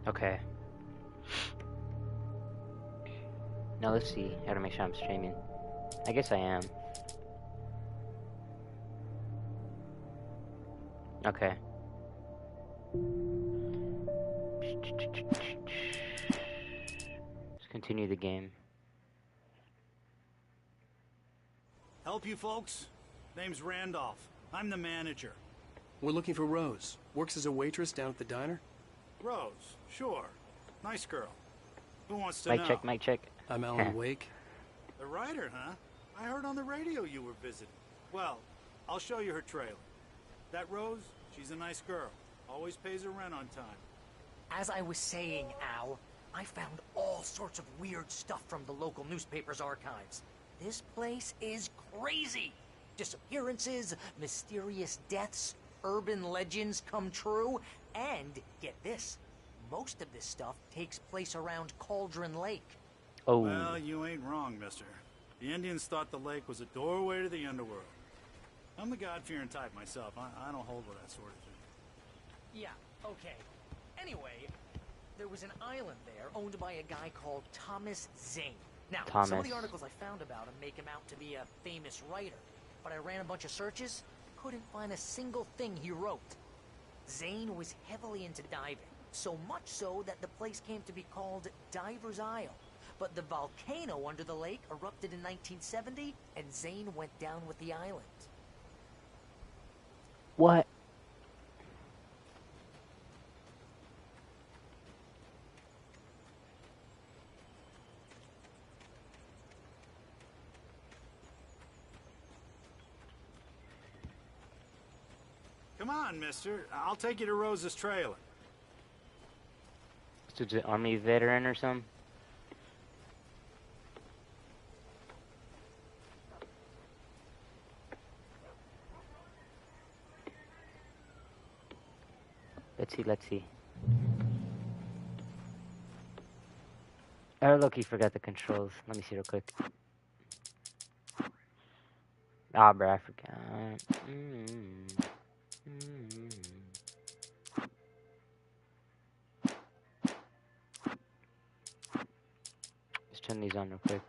Okay. Now let's see how to make sure I'm streaming. I guess I am. Okay. Let's continue the game. Help you folks? Name's Randolph. I'm the manager. We're looking for Rose. Works as a waitress down at the diner. Rose, sure. Nice girl. Who wants to Mic know? check, mic check. I'm Alan Wake. The writer, huh? I heard on the radio you were visiting. Well, I'll show you her trailer. That Rose, she's a nice girl. Always pays her rent on time. As I was saying, Al, I found all sorts of weird stuff from the local newspaper's archives. This place is crazy. Disappearances, mysterious deaths, urban legends come true, and get this, most of this stuff takes place around Cauldron Lake. Oh. Well, you ain't wrong, mister. The Indians thought the lake was a doorway to the underworld. I'm the God-fearing type myself. I don't hold with that sort of thing. Yeah, okay. Anyway, there was an island there owned by a guy called Thomas Zane. Now, some of the articles I found about him make him out to be a famous writer, but I ran a bunch of searches, couldn't find a single thing he wrote. Zane was heavily into diving, so much so that the place came to be called Diver's Isle. But the volcano under the lake erupted in 1970, and Zane went down with the island. What? Come on, mister. I'll take you to Rose's trailer. So it's an army veteran or something? Let's see. Oh, look, he forgot the controls. Let me see real quick. Ah, bro, I forgot. Let's turn these on real quick.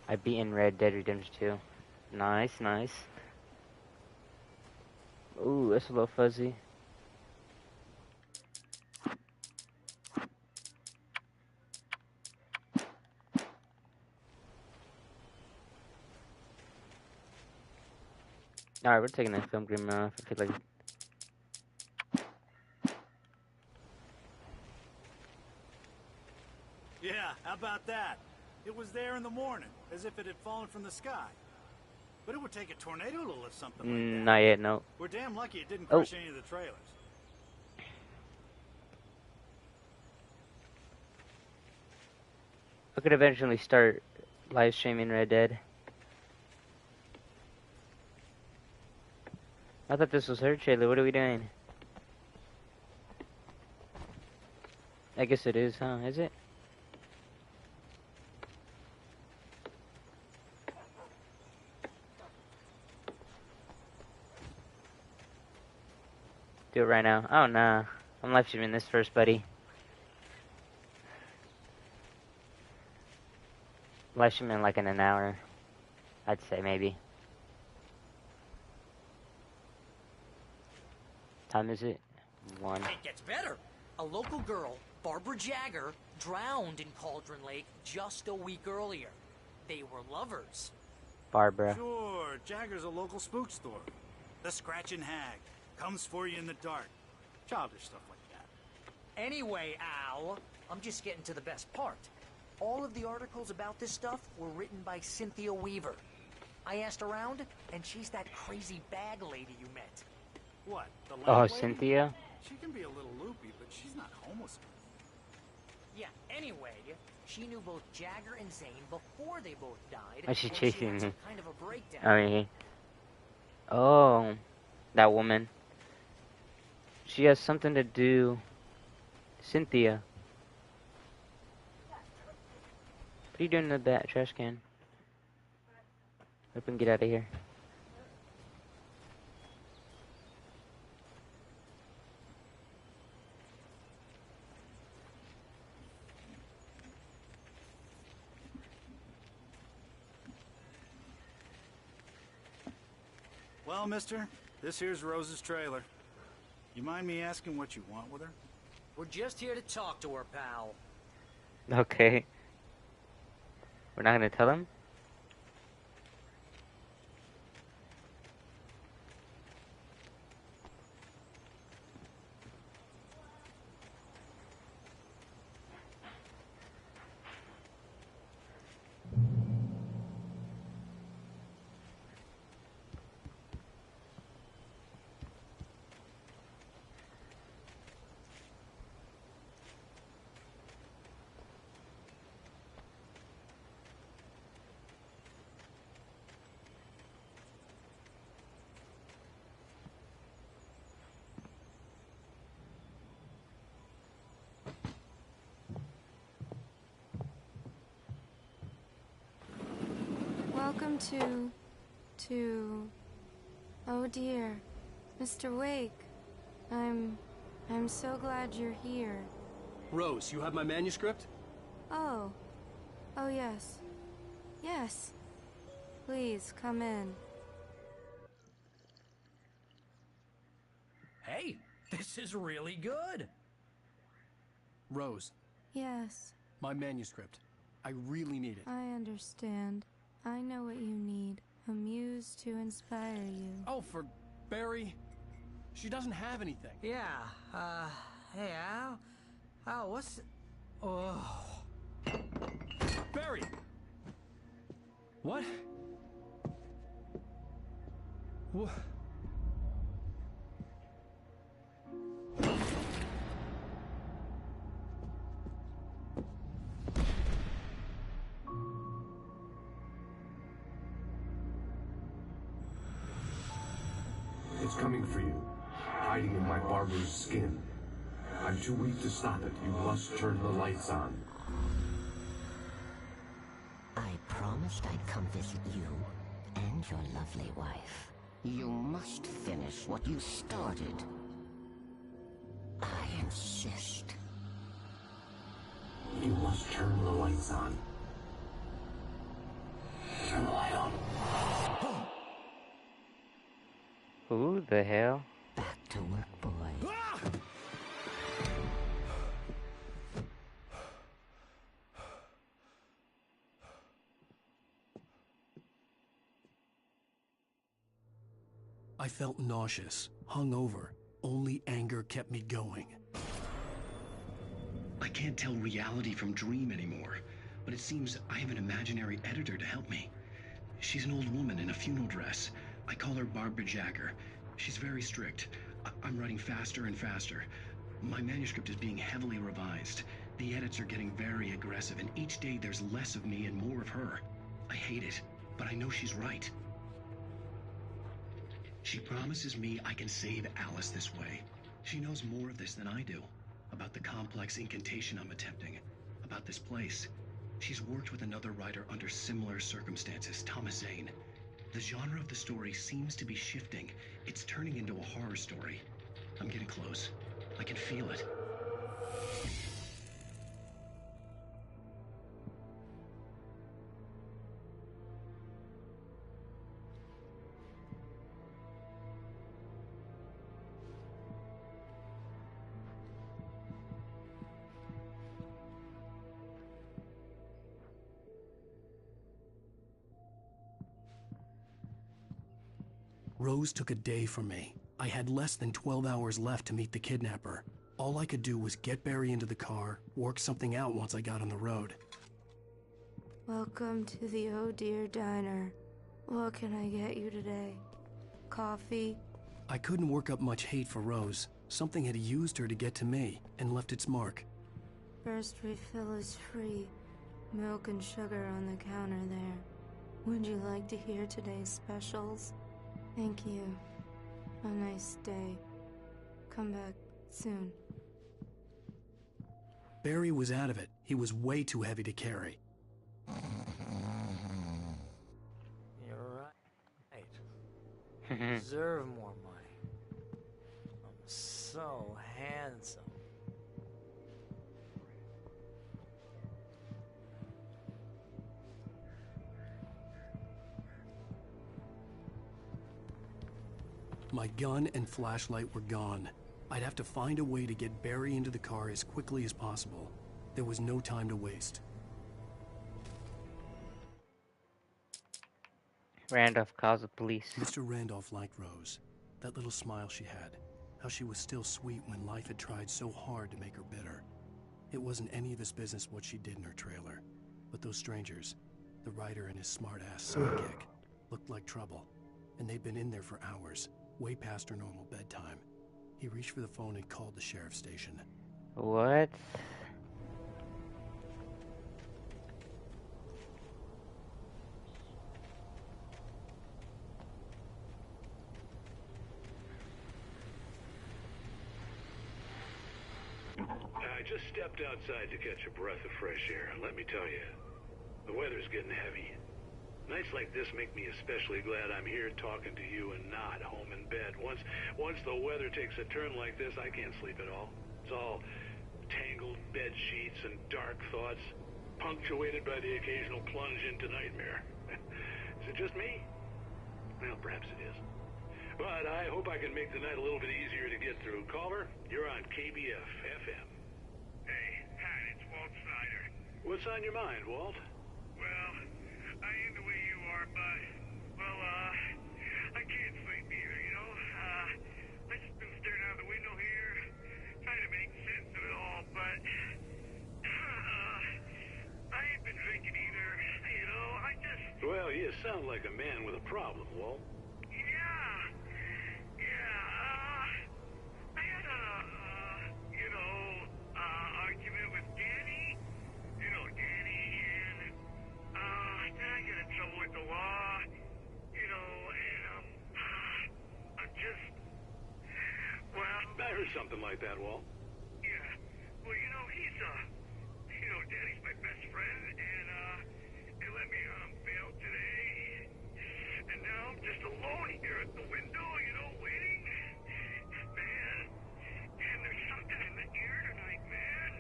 I beaten Red Dead Redemption 2. Nice, nice. Ooh, that's a little fuzzy. Alright, we're taking that film grim off. I feel like... Yeah, how about that? It was there in the morning, as if it had fallen from the sky. But it would take a tornado to lift something like that. Not yet, no. We're damn lucky it didn't crush any of the trailers. I could eventually start live streaming Red Dead. I thought this was her trailer. What are we doing? I guess it is, huh? Is it? Do it right now. Oh, nah. I'm live streaming this first, buddy. Live streaming like in an hour. I'd say maybe. Time is it? 1. It gets better. A local girl, Barbara Jagger, drowned in Cauldron Lake just a week earlier. They were lovers. Barbara. Sure, Jagger's a local spook store. The Scratching Hag. Comes for you in the dark. Childish stuff like that. Anyway, Al, I'm just getting to the best part. All of the articles about this stuff were written by Cynthia Weaver. I asked around, and she's that crazy bag lady you met. What, the Oh, landlady? Cynthia? She can be a little loopy, but she's not homeless. Yeah, anyway, she knew both Jagger and Zane before they both died. Why is she and chasing had me? some kind of a breakdown. I mean... Oh. That woman. She has something to do... Cynthia. What are you doing in the back trash can? Hope we can get out of here. Well, mister, this here's Rose's trailer. You mind me asking what you want with her? We're just here to talk to her, pal. Okay. We're not gonna tell him? Welcome to... Oh dear, Mr. Wake. I'm so glad you're here. Rose, you have my manuscript? Oh. Oh yes. Yes. Please, come in. Hey, this is really good. Rose, Yes, my manuscript. I really need it. I understand. I know what you need. A muse to inspire you. Oh, for Barry? She doesn't have anything. Yeah, hey, Al, what's... Oh... Barry! What? What? It's coming for you, hiding in my barber's skin. I'm too weak to stop it. You must turn the lights on. I promised I'd come visit you and your lovely wife. You must finish what you started. I insist. You must turn the lights on. Turn the light on. Who the hell? Back to work, boy. I felt nauseous, hungover. Only anger kept me going. I can't tell reality from dream anymore, but it seems I have an imaginary editor to help me. She's an old woman in a funeral dress. I call her Barbara Jagger. She's very strict. I'm writing faster and faster. My manuscript is being heavily revised. The edits are getting very aggressive, and each day there's less of me and more of her. I hate it, but I know she's right. She promises me I can save Alice this way. She knows more of this than I do. About the complex incantation I'm attempting. About this place. She's worked with another writer under similar circumstances, Thomas Zane. The genre of the story seems to be shifting. It's turning into a horror story. I'm getting close. I can feel it. Rose took a day from me. I had less than 12 hours left to meet the kidnapper. All I could do was get Barry into the car, work something out once I got on the road. Welcome to the Oh Dear Diner. What can I get you today? Coffee? I couldn't work up much hate for Rose. Something had used her to get to me and left its mark. First refill is free. Milk and sugar on the counter there. Would you like to hear today's specials? Thank you. A nice day. Come back soon. Barry was out of it. He was way too heavy to carry. You're right. You deserve more money. I'm so handsome. My gun and flashlight were gone. I'd have to find a way to get Barry into the car as quickly as possible. There was no time to waste. Randolph calls the police. Mr. Randolph liked Rose. That little smile she had. How she was still sweet when life had tried so hard to make her bitter. It wasn't any of his business what she did in her trailer. But those strangers, the writer and his smart-ass sidekick, looked like trouble. And they'd been in there for hours, way past her normal bedtime. He reached for the phone and called the sheriff's station. What? I just stepped outside to catch a breath of fresh air, and let me tell you, the weather's getting heavy. Nights like this make me especially glad I'm here talking to you and not home in bed. Once the weather takes a turn like this, I can't sleep at all. It's all tangled bed sheets and dark thoughts, punctuated by the occasional plunge into nightmare. Is it just me? Well, perhaps it is. But I hope I can make the night a little bit easier to get through. Caller, you're on KBF FM. Hey, Pat, it's Walt Snyder. What's on your mind, Walt? Well, I ain't the way you are, but, well, I can't sleep either, you know? I just been staring out the window here, trying to make sense of it all, but, I ain't been drinking either, you know? I just... Well, you sound like a man with a problem, Walt. I had a, argument with Danny. You know Danny, and, then I got in trouble with the law, you know, and, I'm just, well... I heard something like that, Walt. Yeah. Well, you know, Danny's my best friend, and, they let me on bail today, and now I'm just alone here at the window, you know, waiting. Man, and there's something in the air tonight, man.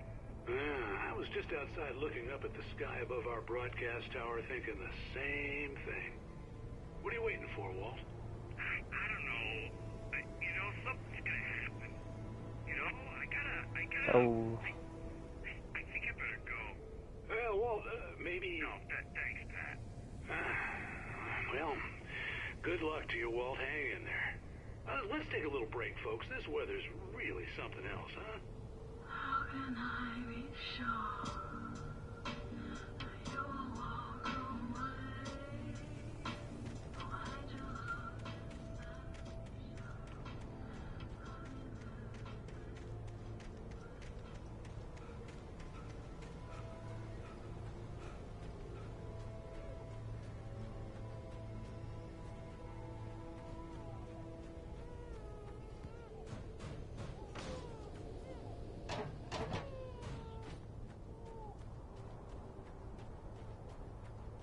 I was just outside looking up at the sky above our broadcast tower thinking the same thing. What are you waiting for, Walt? I don't know. You know, something's gonna happen. You know, I gotta... Oh. I think I better go. Well, Walt, maybe... No, thanks, Pat. Well, good luck to you, Walt. Hang in there. Let's take a little break, folks. This weather's really something else, huh? How can I be sure you will walk away? Why do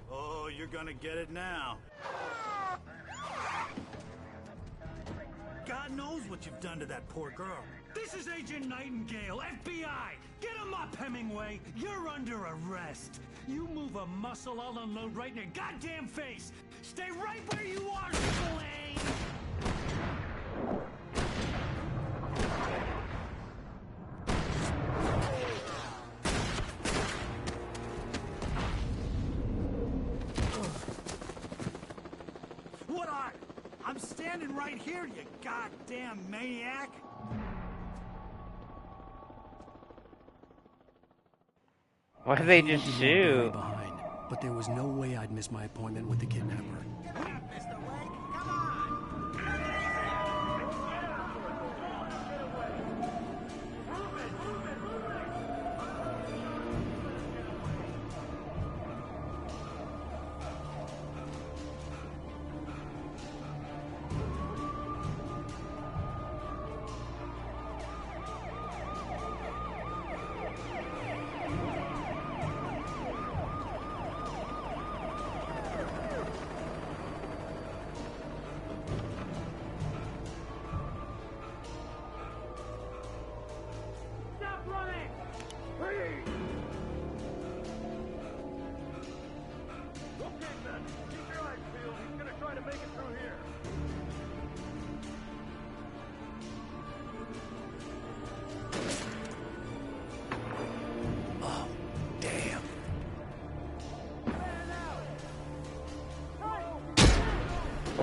Oh, you're gonna get it now. God knows what you've done to that poor girl. This is Agent Nightingale, FBI! Get him up, Hemingway! You're under arrest! You move a muscle, I'll unload right in your goddamn face! Stay right where you are, Spillane! What are? I'm standing right here, you goddamn maniac! Why did they just Behind, shoot? but there was no way I'd miss my appointment with the kidnapper.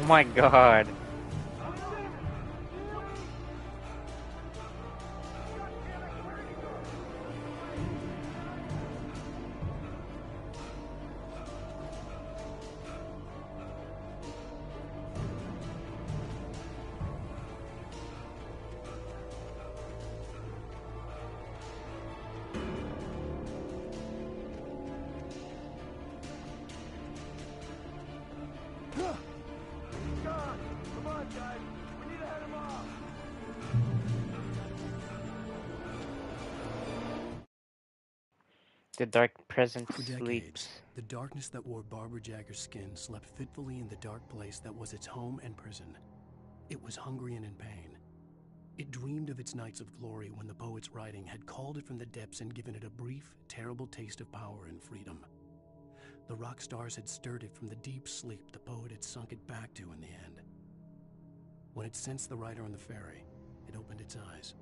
my god. The dark presence For decades, sleeps. the darkness that wore Barbara Jagger's skin slept fitfully in the dark place that was its home and prison. It was hungry and in pain. It dreamed of its nights of glory when the poet's writing had called it from the depths and given it a brief, terrible taste of power and freedom. The rock stars had stirred it from the deep sleep the poet had sunk it back to in the end. When it sensed the writer on the ferry, it opened its eyes.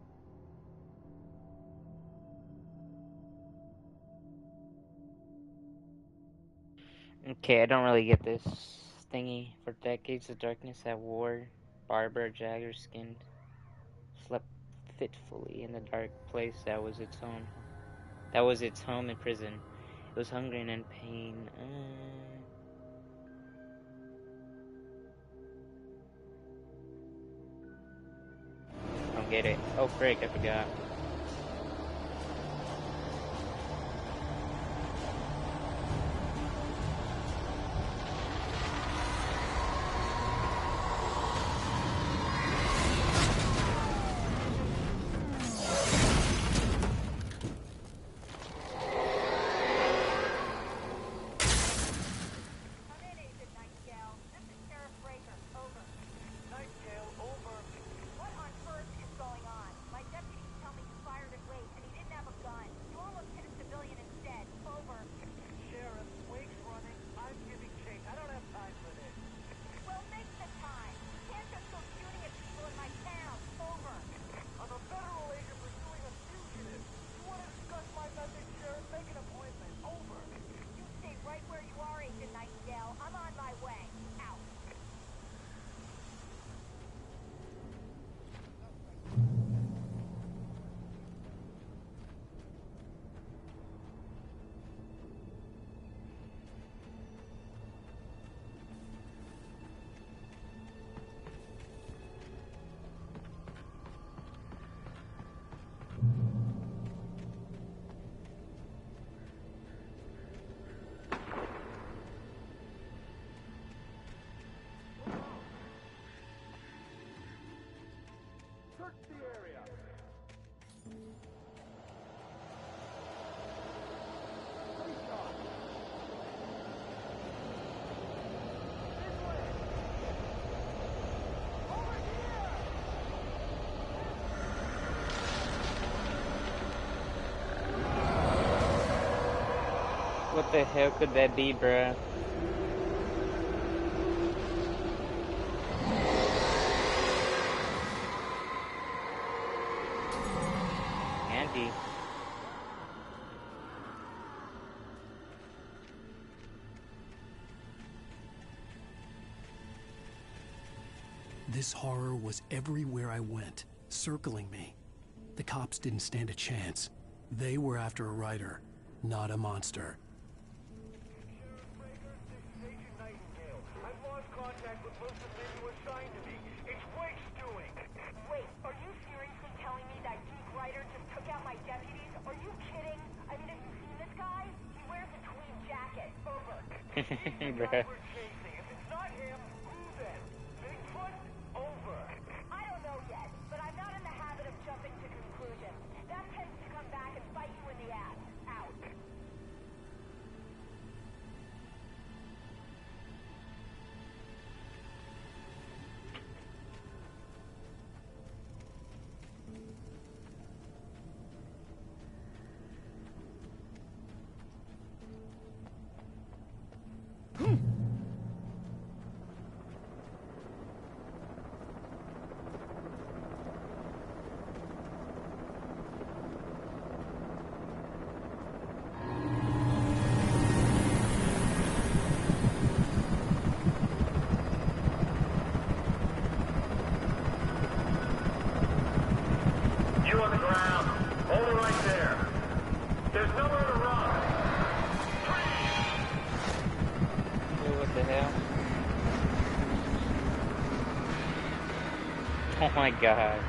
Okay, I don't really get this thingy. For decades, the darkness that wore Barbara Jagger's skin slept fitfully in the dark place that was its own. That was its home in prison. It was hungry and in pain. Don't get it. Oh, frick, I forgot. What the hell could that be, bruh? Andy. This horror was everywhere I went, circling me. The cops didn't stand a chance. They were after a writer, not a monster. Wait, are you seriously telling me that geek writer just took out my deputies? Are you kidding? I mean, have you seen this guy? He wears a tweed jacket. Over. Bruh. We're chasing. If it's not him, who then? Bigfoot? Over. I don't know yet, but I'm not in the habit of jumping to conclusions. That tends to come back and bite you in the ass. Out. Oh my god.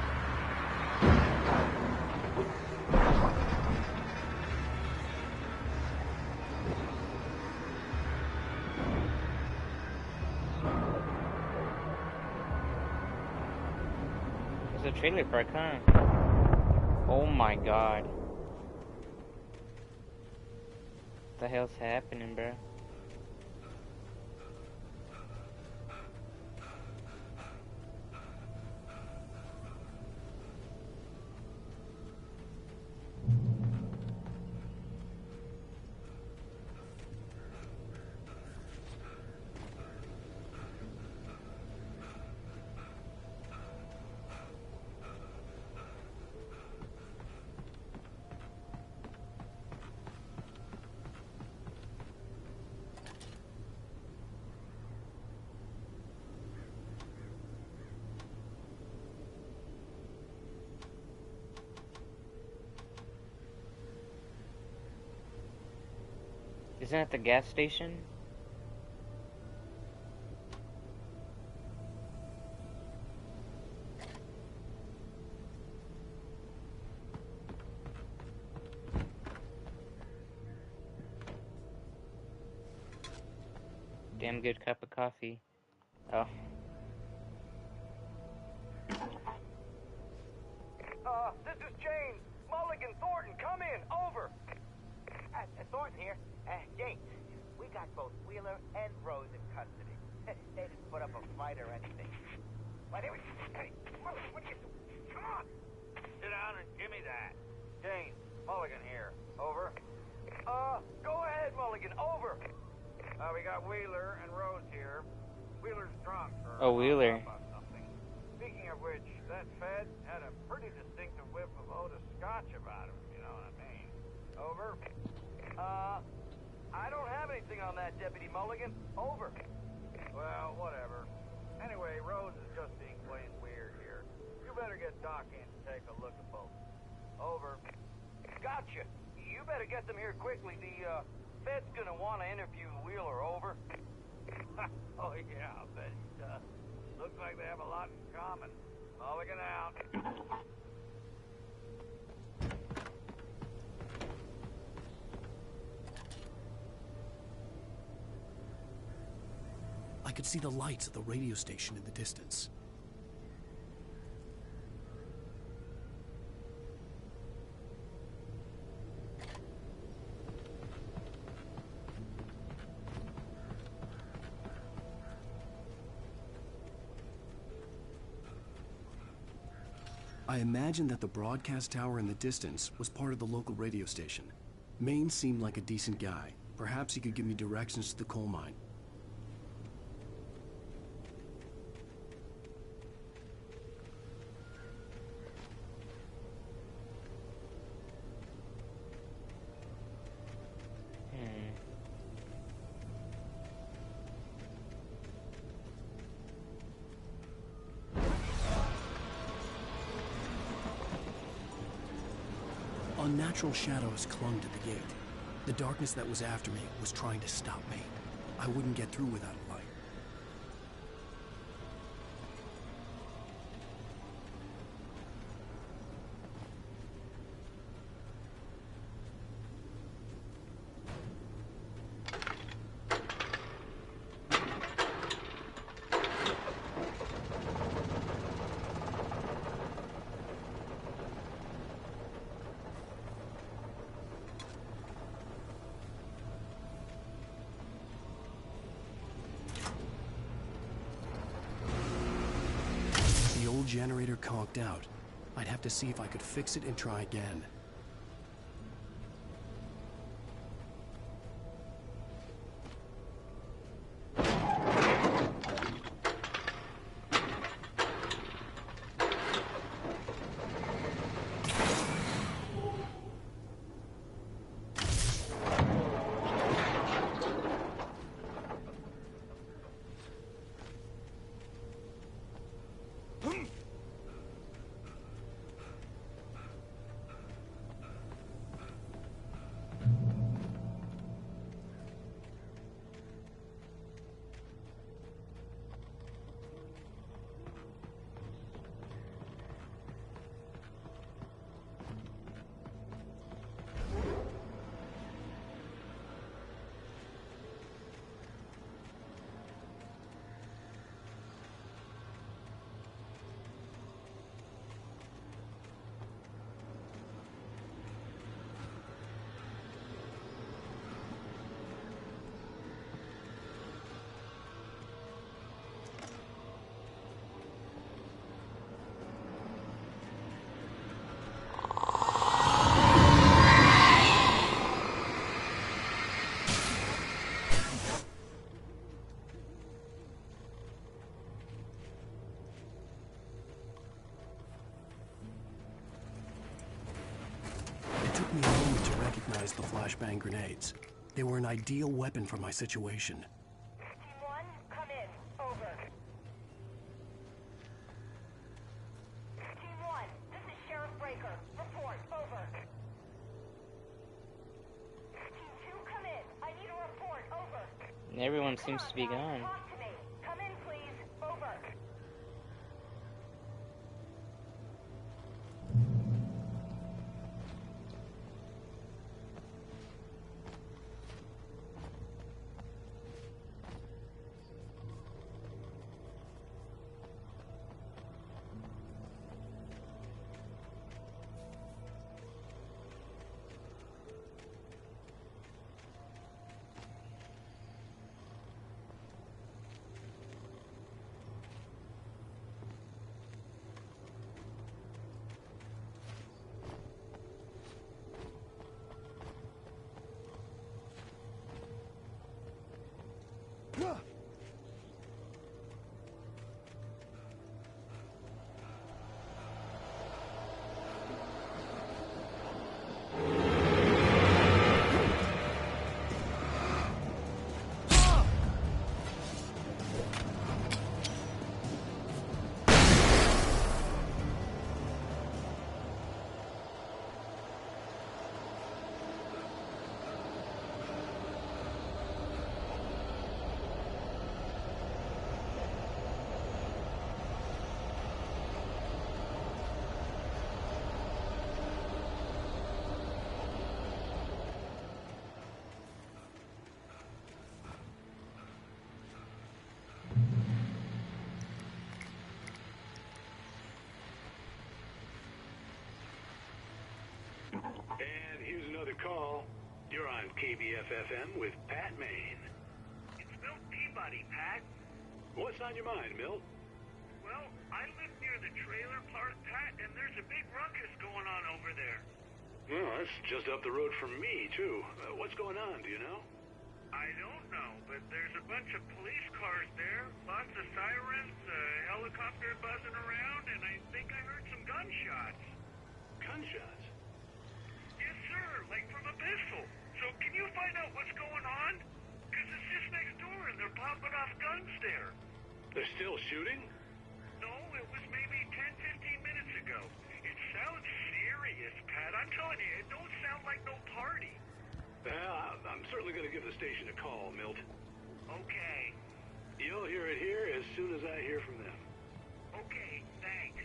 It's a trailer park, huh? Oh my god. What the hell's happening, bro? Isn't it the gas station? Damn good cup of coffee. Oh. This is James. Mulligan, Thornton, come in. Over. Thornton here. James, we got both Wheeler and Rose in custody. They didn't put up a fight or anything. Why, they were... Hey, Mulligan, what are you doing? Come on. Sit down and give me that. James, Mulligan here. Over. Go ahead, Mulligan. Over. We got Wheeler and Rose here. Wheeler's drunk. Oh, Wheeler. Speaking of which, that Fed had a pretty distinctive whiff of Oda Scotch about him, you know what I mean. Over. I don't have anything on that, Deputy Mulligan. Over. Well, whatever. Anyway, Rose is just being plain weird here. You better get Doc in to take a look at both. Over. Gotcha. You better get them here quickly. The, Fed's gonna want to interview Wheeler. Over. Oh, yeah, I'll bet he does. Looks like they have a lot in common. Mulligan out. I could see the lights of the radio station in the distance. I imagined that the broadcast tower in the distance was part of the local radio station. Maine seemed like a decent guy. Perhaps he could give me directions to the coal mine. Unnatural shadows clung to the gate. The darkness that was after me was trying to stop me. I wouldn't get through without a light. Generator conked out. I'd have to see if I could fix it and try again. recognized the flashbang grenades. They were an ideal weapon for my situation. Team 1, come in. Over. Team 1, this is Sheriff Breaker. Report. Over. Team 2, come in. I need a report. Over. And everyone seems to be gone. Talk to me. Come in, please. Over. And here's another call. You're on KBF-FM with Pat Maine. It's Milt Peabody, Pat. What's on your mind, Milt? Well, I live near the trailer park, Pat, and there's a big ruckus going on over there. Well, that's just up the road from me, too. What's going on, do you know? I don't know, but there's a bunch of police cars there, lots of sirens, a helicopter buzzing around, and I think I heard some gunshots. Gunshots? Yes, sir, like from a pistol. So can you find out what's going on? Because it's just next door and they're popping off guns there. They're still shooting? No, it was maybe 10, 15 minutes ago. It sounds serious, Pat. I'm telling you, it don't sound like no party. Well, I'm certainly going to give the station a call, Milt. Okay. You'll hear it here as soon as I hear from them. Okay, thanks.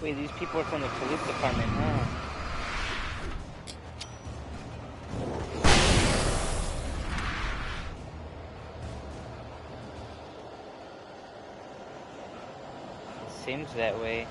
Wait, these people are from the police department, huh? It seems that way.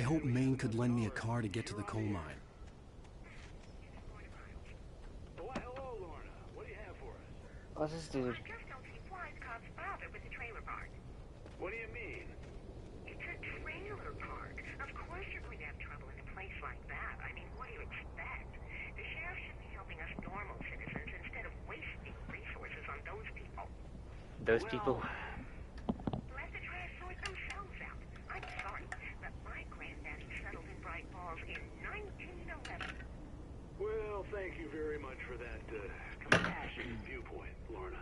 I hoped Maine could lend me a car to get to the coal mine. Oh, hello, Lorna. What do you have for us? What's this dude? I just don't see why the cops bother with the trailer park. What do you mean? It's a trailer park. Of course you're going to have trouble in a place like that. I mean, what do you expect? The sheriff should be helping us normal citizens instead of wasting resources on those people. Those people? Let the trash sort themselves out. I'm sorry, but my granddaddy settled in Bright Falls in 1911. Well, thank you very much for that compassionate viewpoint, Lorna.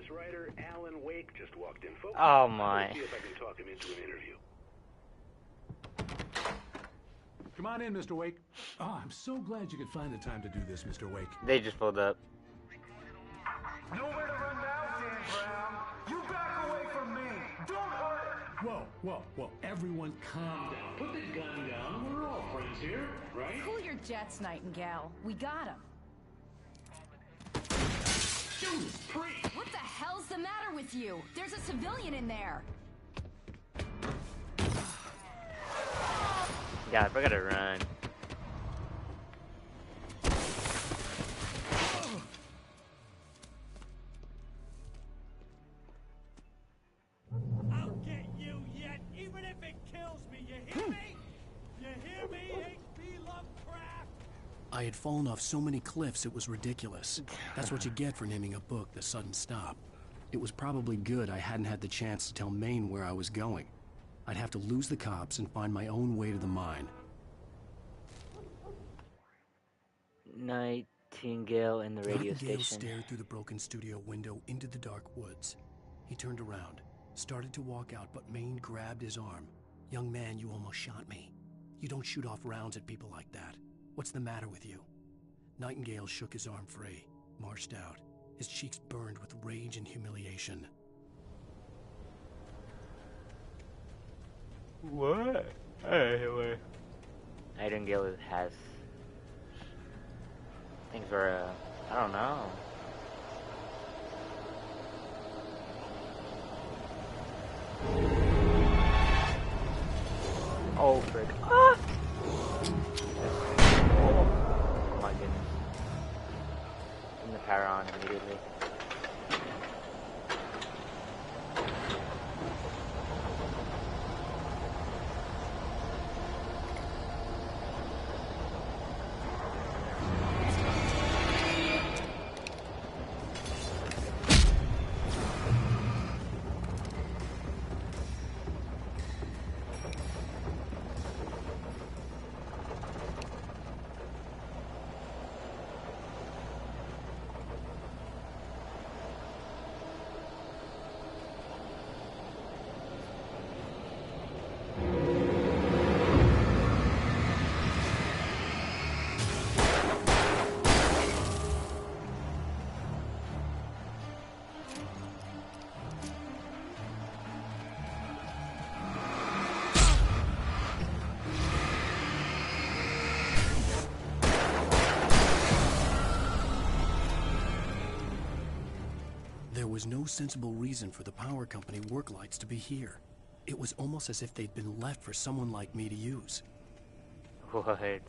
Writer Alan Wake just walked in, folks. Oh my. Let's see if I can talk him into an interview. Come on in, Mr. Wake. Oh, I'm so glad you could find the time to do this, Mr. Wake. They just pulled up. Nowhere to run now, Dan Brown. You back away from me. Don't hurt it. Whoa. Everyone calm down. Put the gun down. We're all friends here, right? Cool your jets, Nightingale. We got him. Judas Priest! What the hell's the matter with you? There's a civilian in there. God, we gotta run. I'll get you yet, even if it kills me. You hear me? You hear me, H.P. Lovecraft? I had fallen off so many cliffs it was ridiculous. That's what you get for naming a book The Sudden Stop. It was probably good I hadn't had the chance to tell Maine where I was going. I'd have to lose the cops and find my own way to the mine. Nightingale in the radio Nightingale station. stared through the broken studio window into the dark woods. He turned around, started to walk out, but Maine grabbed his arm. "Young man, you almost shot me. You don't shoot off rounds at people like that. What's the matter with you?" Nightingale shook his arm free, marched out. His cheeks burned with rage and humiliation. What? Anyway. Nightingale has things for, I don't know. Oh, frick. Ah! Oh my goodness. Turn the power on immediately. There was no sensible reason for the power company work lights to be here. It was almost as if they'd been left for someone like me to use. What?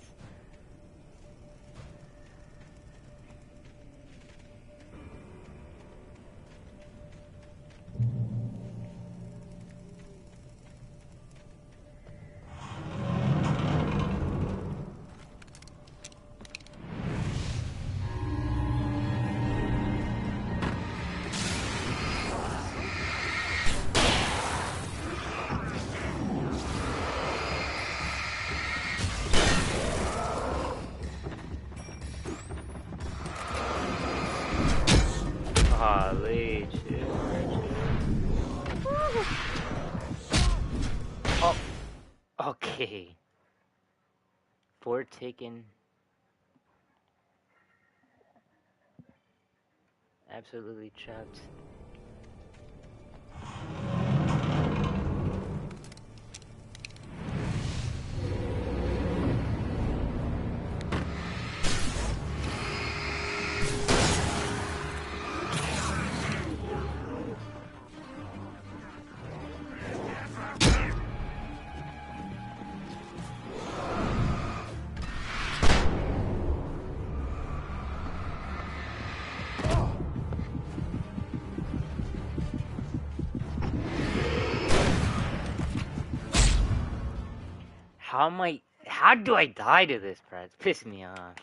Fort taken. Absolutely trapped. How do I die to this, bro? It's pissing me off.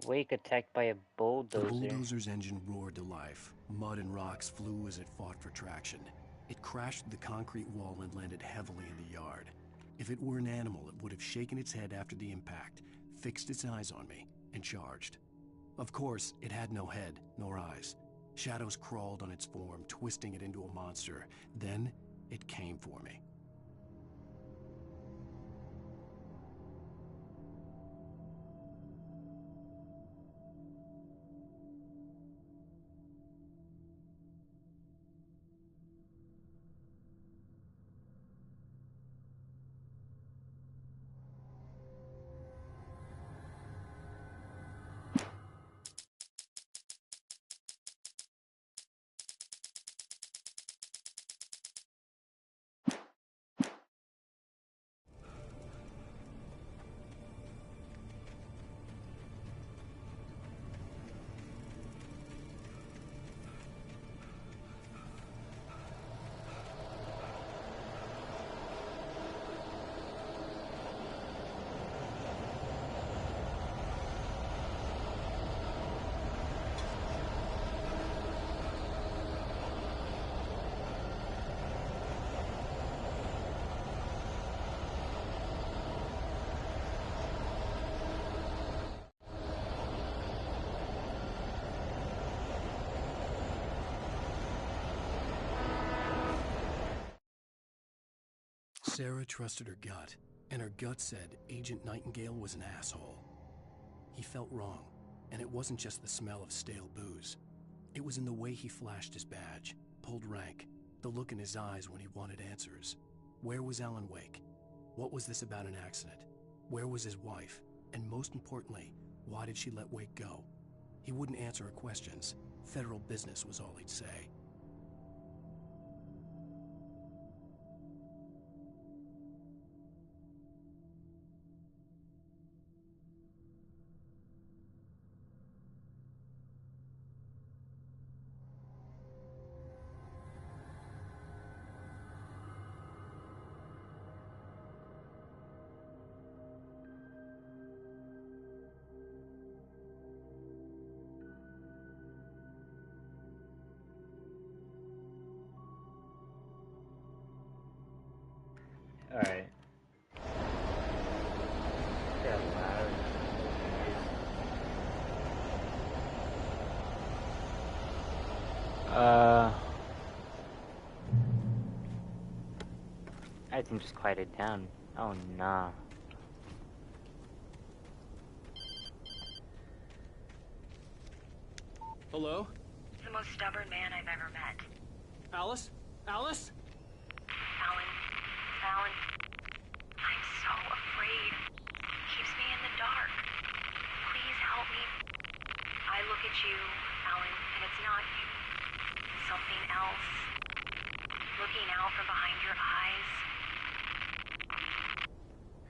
Wake attacked by a The bulldozer. bulldozer's engine roared to life. Mud and rocks flew as it fought for traction. It crashed through the concrete wall and landed heavily in the yard. If it were an animal, it would have shaken its head after the impact, fixed its eyes on me, and charged. Of course, it had no head, nor eyes. Shadows crawled on its form, twisting it into a monster. Then, it came for me. Sarah trusted her gut, and her gut said Agent Nightingale was an asshole. He felt wrong, and it wasn't just the smell of stale booze. It was in the way he flashed his badge, pulled rank, the look in his eyes when he wanted answers. Where was Alan Wake? What was this about an accident? Where was his wife? And most importantly, why did she let Wake go? He wouldn't answer her questions. Federal business was all he'd say. Alright. They're loud. Everything just quieted down. Oh nah. Hello? The most stubborn man I've ever met. Alice? Alice? Alan, I'm so afraid. Keeps me in the dark. Please help me. I look at you, Alan, and it's not you. Something else. Looking out from behind your eyes.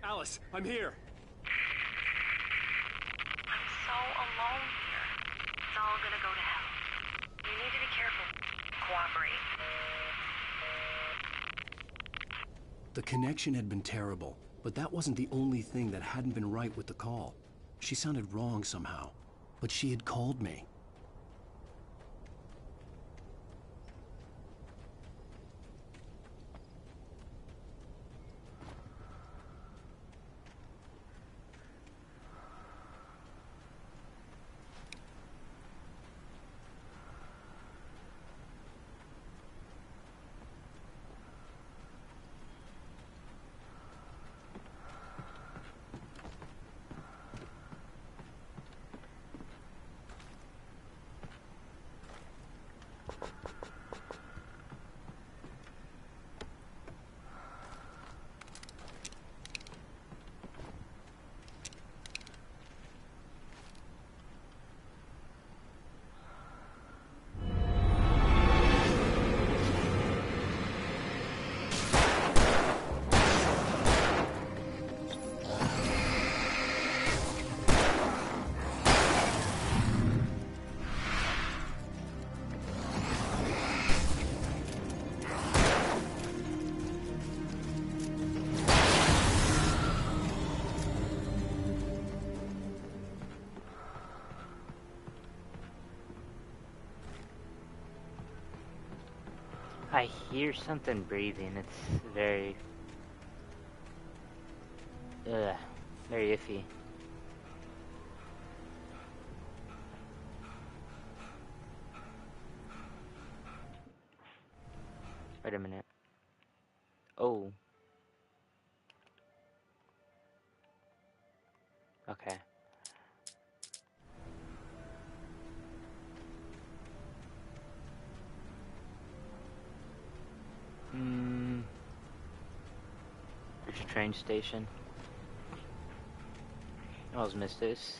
Alice, I'm here. I'm so alone here. It's all gonna go to hell. You need to be careful. Cooperate. The connection had been terrible, but that wasn't the only thing that hadn't been right with the call. She sounded wrong somehow, but she had called me. I hear something breathing. It's very iffy. Wait a minute. Oh. Okay. There's a train station. I almost missed this.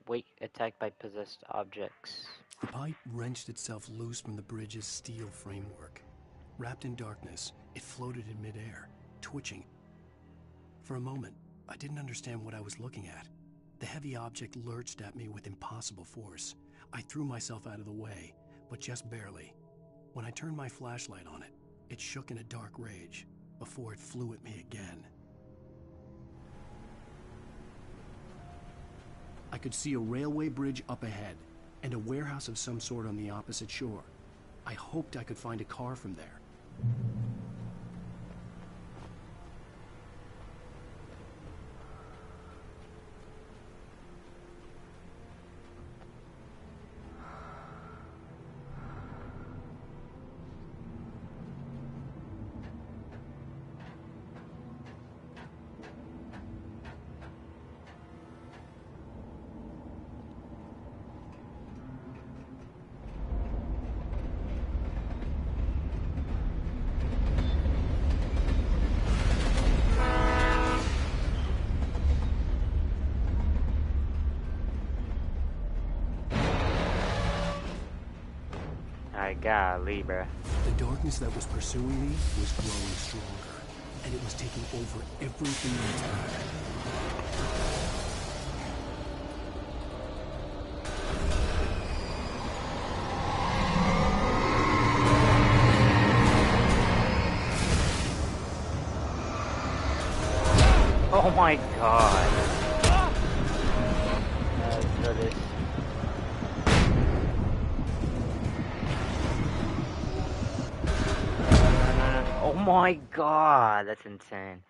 Wait, attacked by possessed objects. The pipe wrenched itself loose from the bridge's steel framework. Wrapped in darkness, it floated in midair, twitching. For a moment, I didn't understand what I was looking at. The heavy object lurched at me with impossible force. I threw myself out of the way, but just barely. When I turned my flashlight on it, it shook in a dark rage before it flew at me again. I could see a railway bridge up ahead and a warehouse of some sort on the opposite shore. I hoped I could find a car from there. Golly, bruh. The darkness that was pursuing me was growing stronger, and it was taking over everything in its path. Oh my god. Let's do this. Oh my god, that's insane.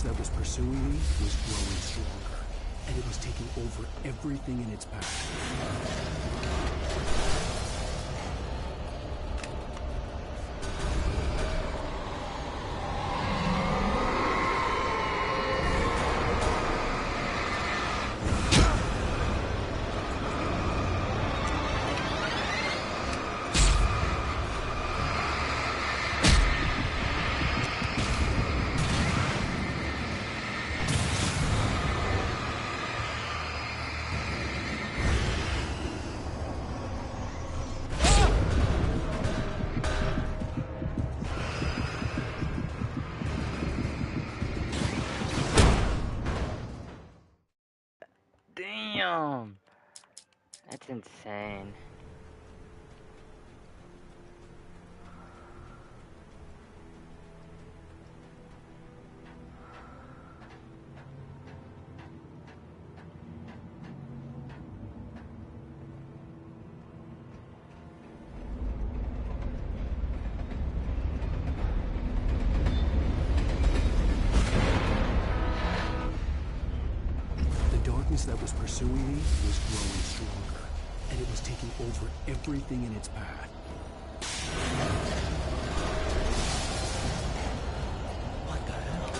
That was pursuing me was growing stronger, and it was taking over everything in its path. Damn! That's insane. That was pursuing me was growing stronger, and it was taking over everything in its path. What the hell?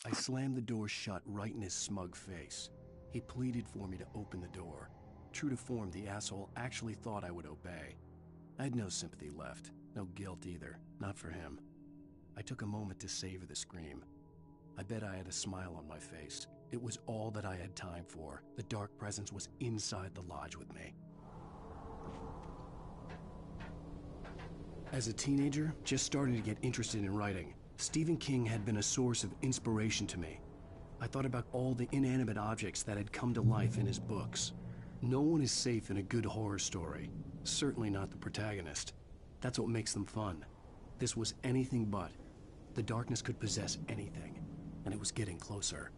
I slammed the door shut right in his smug face. He pleaded for me to open the door. True to form, the asshole actually thought I would obey. I had no sympathy left, no guilt either, not for him. I took a moment to savor the scream. I bet I had a smile on my face. It was all that I had time for. The dark presence was inside the lodge with me. As a teenager, just starting to get interested in writing, Stephen King had been a source of inspiration to me. I thought about all the inanimate objects that had come to life in his books. No one is safe in a good horror story. Certainly not the protagonist. That's what makes them fun. This was anything but. The darkness could possess anything, and it was getting closer.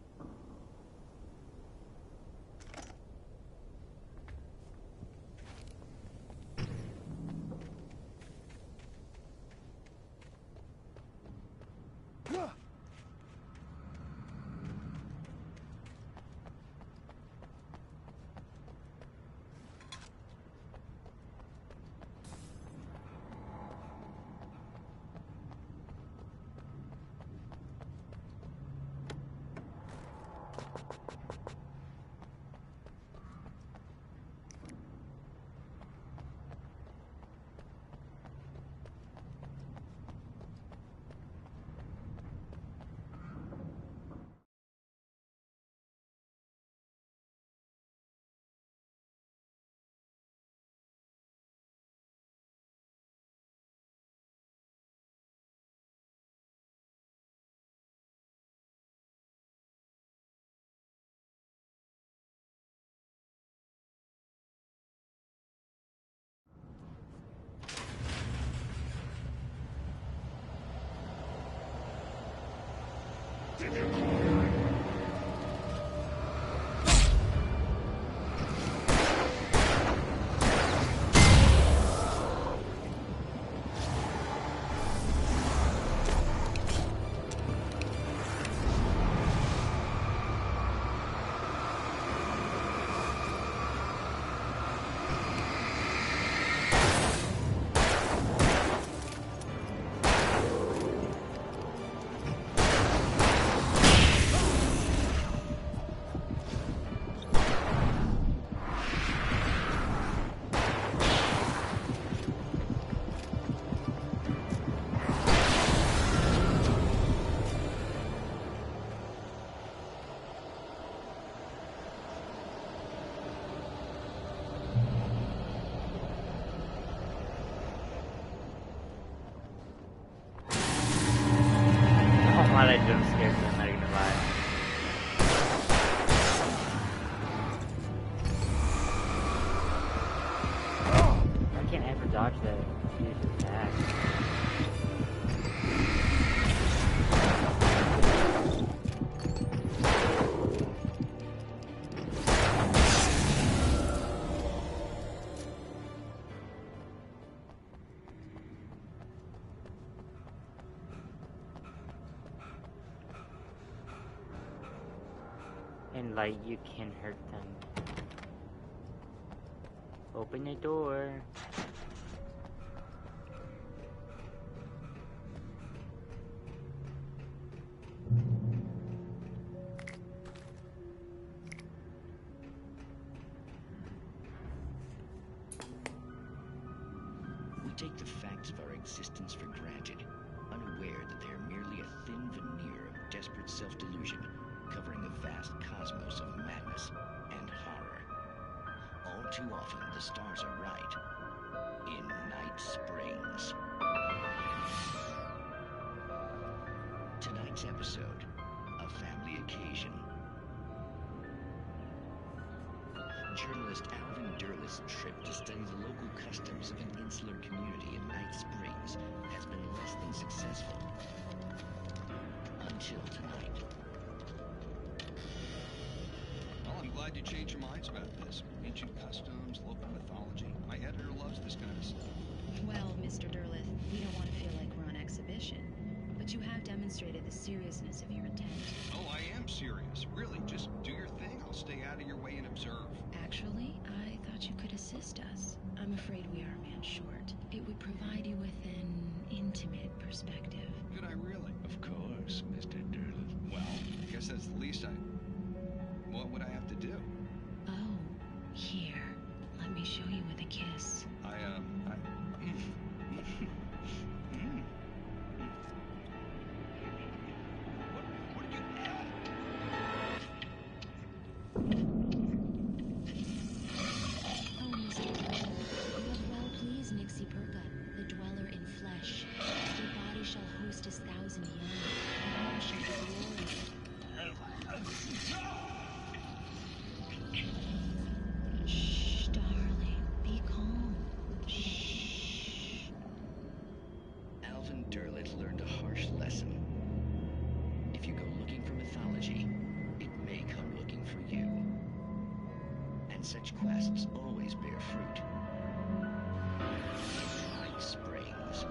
Lot of jump scares, I'm not gonna lie. I can't ever dodge that dude's attack. And like you can hurt them. Open the door. We take the facts of our existence for granted, unaware that they are merely a thin veneer of desperate self-delusion covering a vast cosmos of madness and horror. All too often, the stars are right. In Night Springs. Tonight's episode, a family occasion. Journalist Alvin Derleth's trip to study the local customs of an insular community in Night Springs has been less than successful. Until tonight. Well, I'm glad you changed your minds about this. Ancient customs, local mythology. My editor loves this kind of stuff. Well, Mr. Derleth, we don't want to feel like we're on exhibition, but you have demonstrated the seriousness of your intent. Oh, I am serious. Really, just do your thing. I'll stay out of your way and observe. Actually, I thought you could assist us. I'm afraid we are a man short. It would provide you with an intimate perspective. Could I really? Of course, Mr. Derleth. Well, I guess that's the least I... What would I have to do? Oh, here. Let me show you with a kiss. What did you... Oh, Mr. Derleth, you have well pleased Nixie Perka, the dweller in flesh. Your body shall host his 1,000 young, and all shall be glory. Shh, darling, be calm. Shh. Alvin Derleth learned a harsh lesson. If you go looking for mythology, it may come looking for you. And such quests always bear fruit. Night Springs.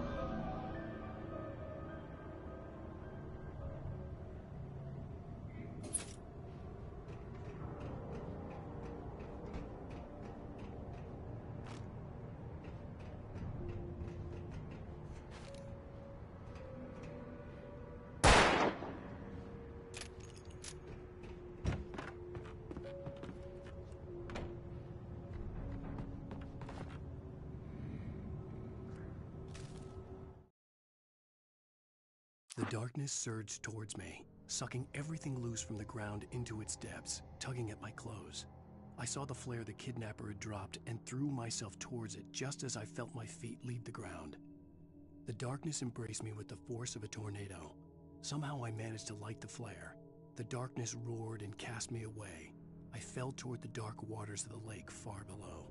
The darkness surged towards me, sucking everything loose from the ground into its depths, tugging at my clothes. I saw the flare the kidnapper had dropped and threw myself towards it just as I felt my feet leave the ground. The darkness embraced me with the force of a tornado. Somehow I managed to light the flare. The darkness roared and cast me away. I fell toward the dark waters of the lake far below.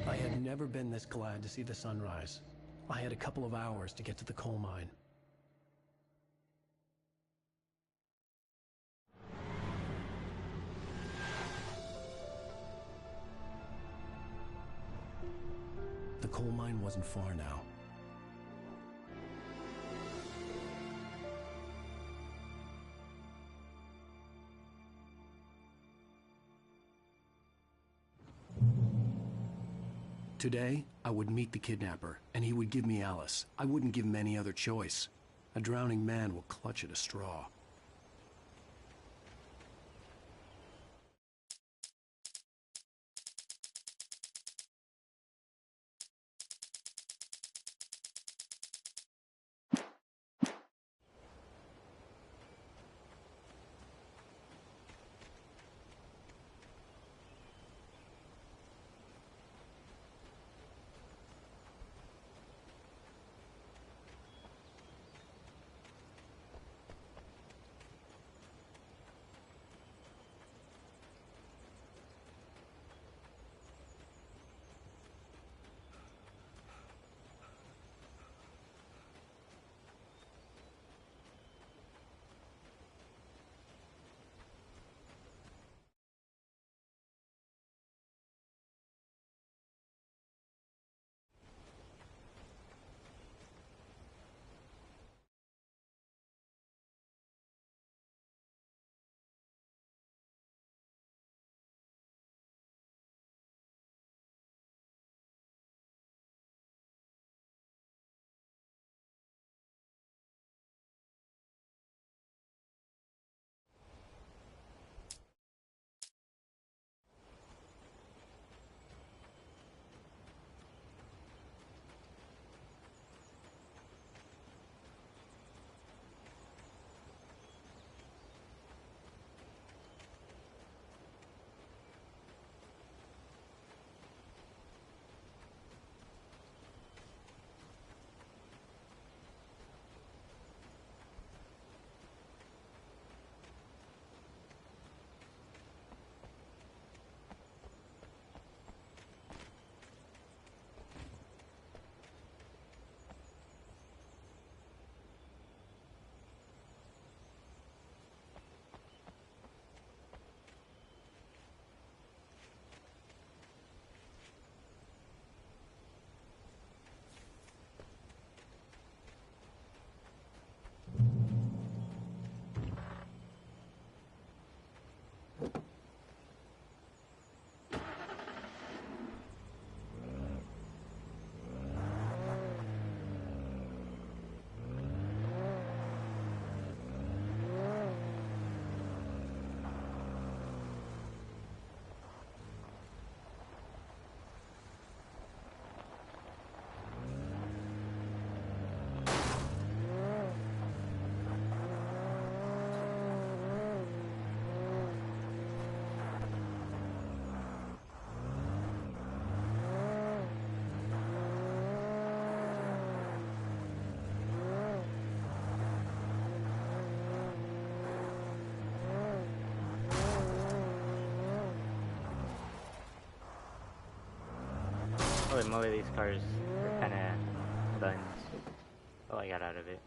I had never been this glad to see the sunrise. I had a couple of hours to get to the coal mine. The coal mine wasn't far now. Today, I would meet the kidnapper, and he would give me Alice. I wouldn't give him any other choice. A drowning man will clutch at a straw. Holy moly, these cars are kinda buns. Oh, I got out of it.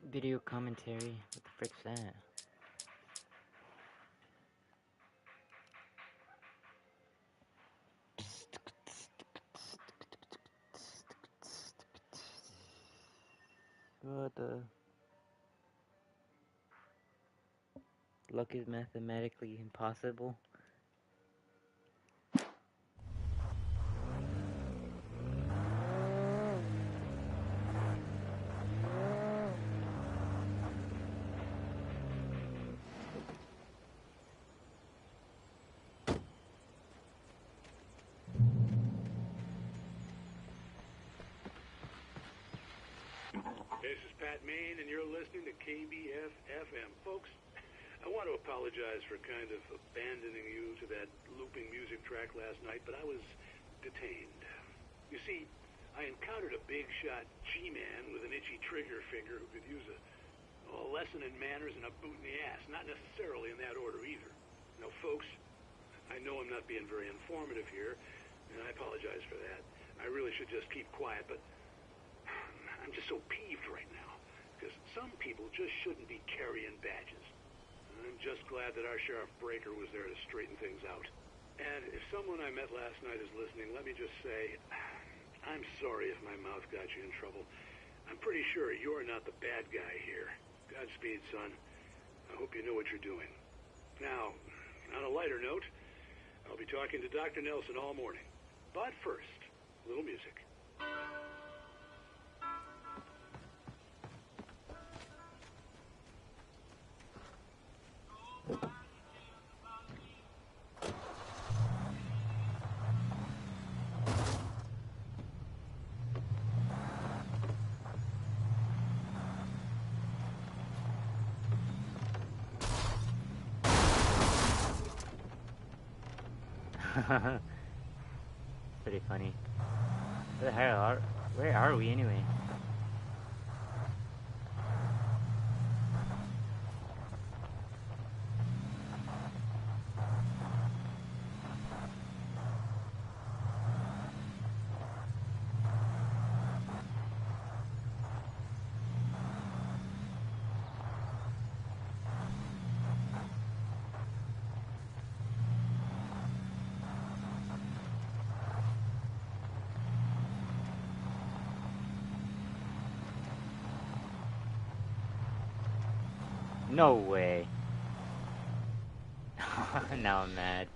Video commentary? What the frick's that? What the? Luck is mathematically impossible. This is Pat Maine, and you're listening to KBF-FM. Folks, I want to apologize for kind of abandoning you to that looping music track last night, but I was detained. You see, I encountered a big-shot G-man with an itchy trigger finger who could use a lesson in manners and a boot in the ass. Not necessarily in that order, either. Now, folks, I know I'm not being very informative here, and I apologize for that. I really should just keep quiet, but I'm just so peeved right now, because some people just shouldn't be carrying badges. I'm just glad that our Sheriff Breaker was there to straighten things out. And if someone I met last night is listening, let me just say, I'm sorry if my mouth got you in trouble. I'm pretty sure you're not the bad guy here. Godspeed, son. I hope you know what you're doing. Now, on a lighter note, I'll be talking to Dr. Nelson all morning. But first, a little music. Pretty funny. Where are we anyway? No way. Now I'm mad.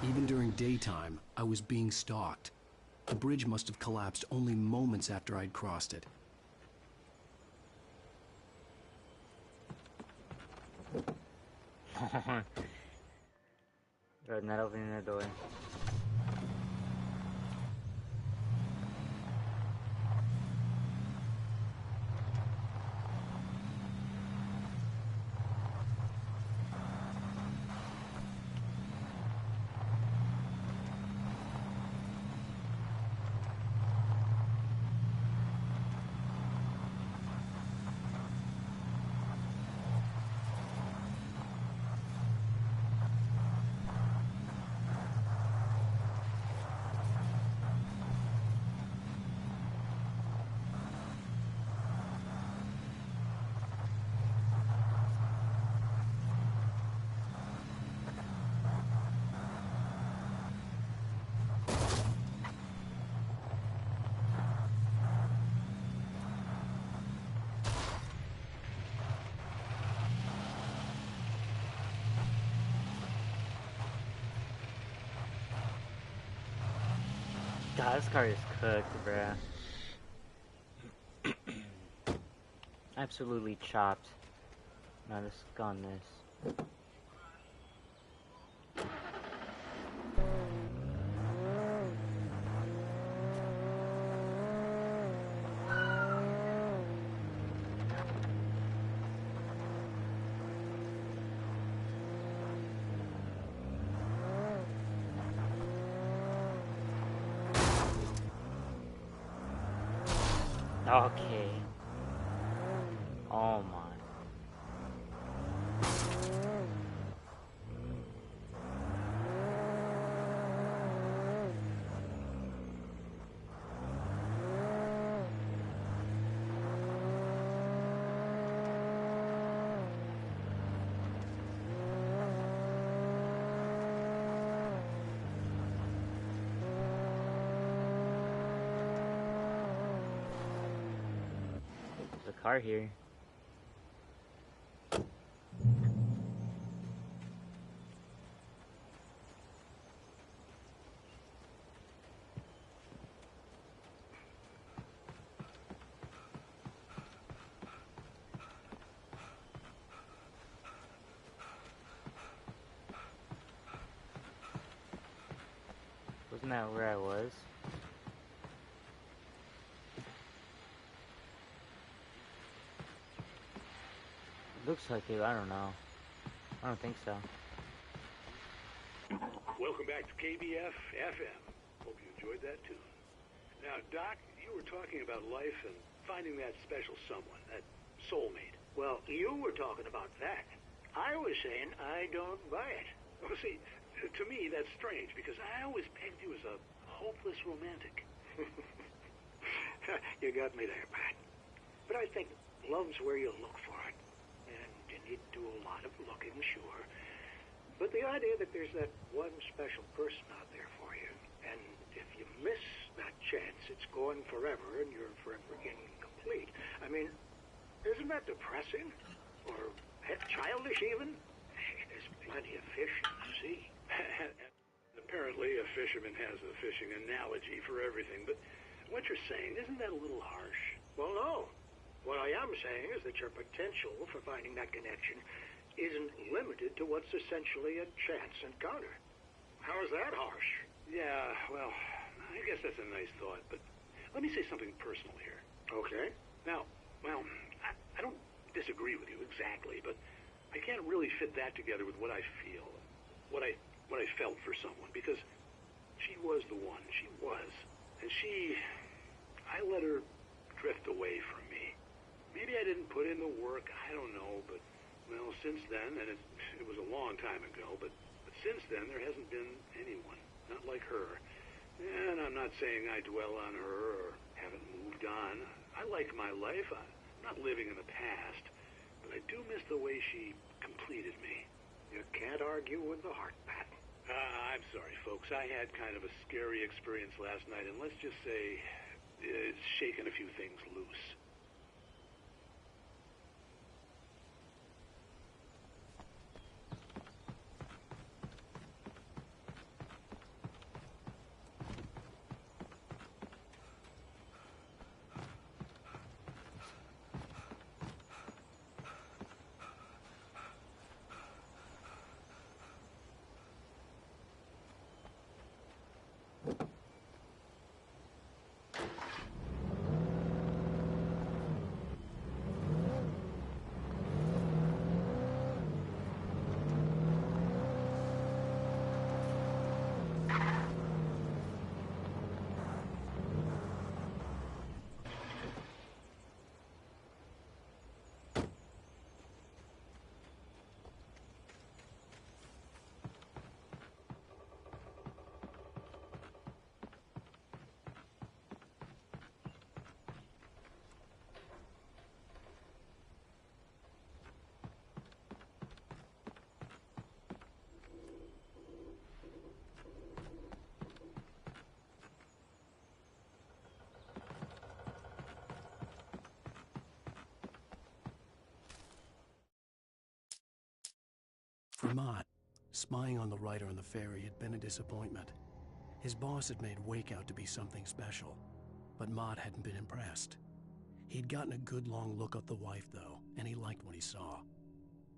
Even during daytime, I was being stalked. The bridge must have collapsed only moments after I'd crossed it. They're not opening the door. God, this car is cooked, bruh. Absolutely chopped. Now let's go on this. Okay. Oh my. There's a car here. Isn't that where I was? Looks like it, I don't know. I don't think so. Welcome back to KBF FM. Hope you enjoyed that tune. Now, Doc, you were talking about life and finding that special someone, that soulmate. Well, you were talking about that. I was saying I don't buy it. Well, see, to me, that's strange, because I always pegged you as a hopeless romantic. You got me there, Pat. But I think love's where you look for it. And you need to do a lot of looking, sure. But the idea that there's that one special person out there for you, and if you miss that chance, it's gone forever, and you're forever incomplete. I mean, isn't that depressing? Or childish, even? There's plenty of fish in the sea. Apparently, a fisherman has a fishing analogy for everything, but what you're saying, isn't that a little harsh? Well, no. What I am saying is that your potential for finding that connection isn't limited to what's essentially a chance encounter. How is that harsh? Yeah, well, I guess that's a nice thought, but let me say something personal here. Okay. Now, well, I don't disagree with you exactly, but I can't really fit that together with what I feel, what I felt for someone, because she was the one. She was. And I let her drift away from me. Maybe I didn't put in the work, I don't know, but, well, since then, and it was a long time ago, but since then, there hasn't been anyone, not like her. And I'm not saying I dwell on her or haven't moved on. I like my life. I'm not living in the past, but I do miss the way she completed me. You can't argue with the heart, Pat. I'm sorry, folks. I had kind of a scary experience last night, and let's just say it's shaken a few things loose. For Mott, spying on the writer on the ferry had been a disappointment. His boss had made Wake out to be something special, but Mott hadn't been impressed. He'd gotten a good long look at the wife, though, and he liked what he saw.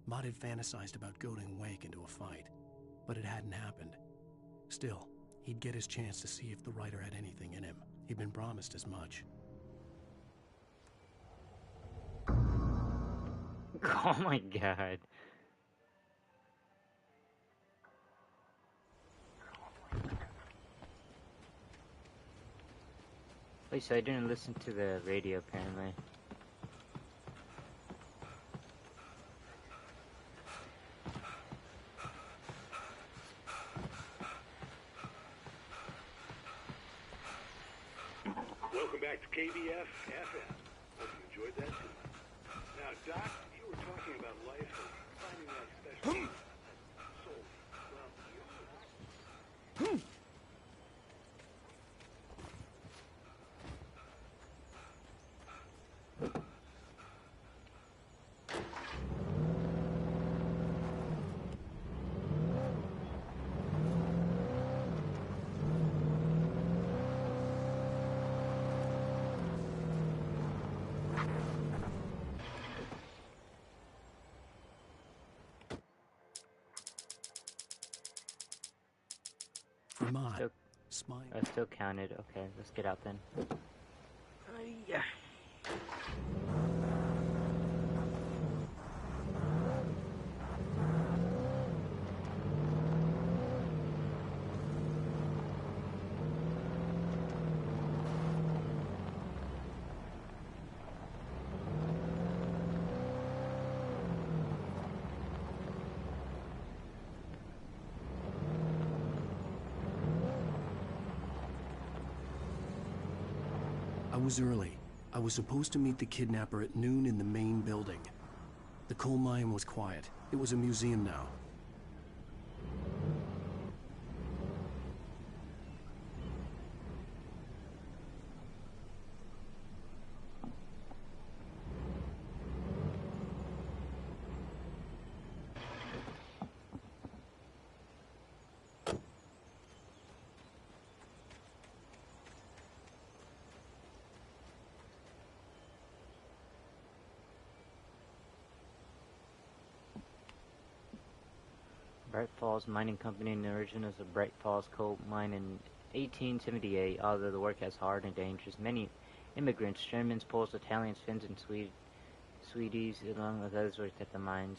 Mott had fantasized about goading Wake into a fight, but it hadn't happened. Still, he'd get his chance to see if the writer had anything in him. He'd been promised as much. Oh my god. At least I didn't listen to the radio, apparently. Welcome back to KBF FM. Hope you enjoyed that too. Now, Doc, you were talking about life and finding that special soul. Well, you For Mott, smile. I still counted. Okay, let's get out then. Yeah. I was early. I was supposed to meet the kidnapper at noon in the main building. The coal mine was quiet. It was a museum now. Bright Falls Mining Company, the origin is a Bright Falls coal mine in 1878. Although the work is hard and dangerous, many immigrants, Germans, Poles, Italians, Finns, and Swedes, along with others, worked at the mines.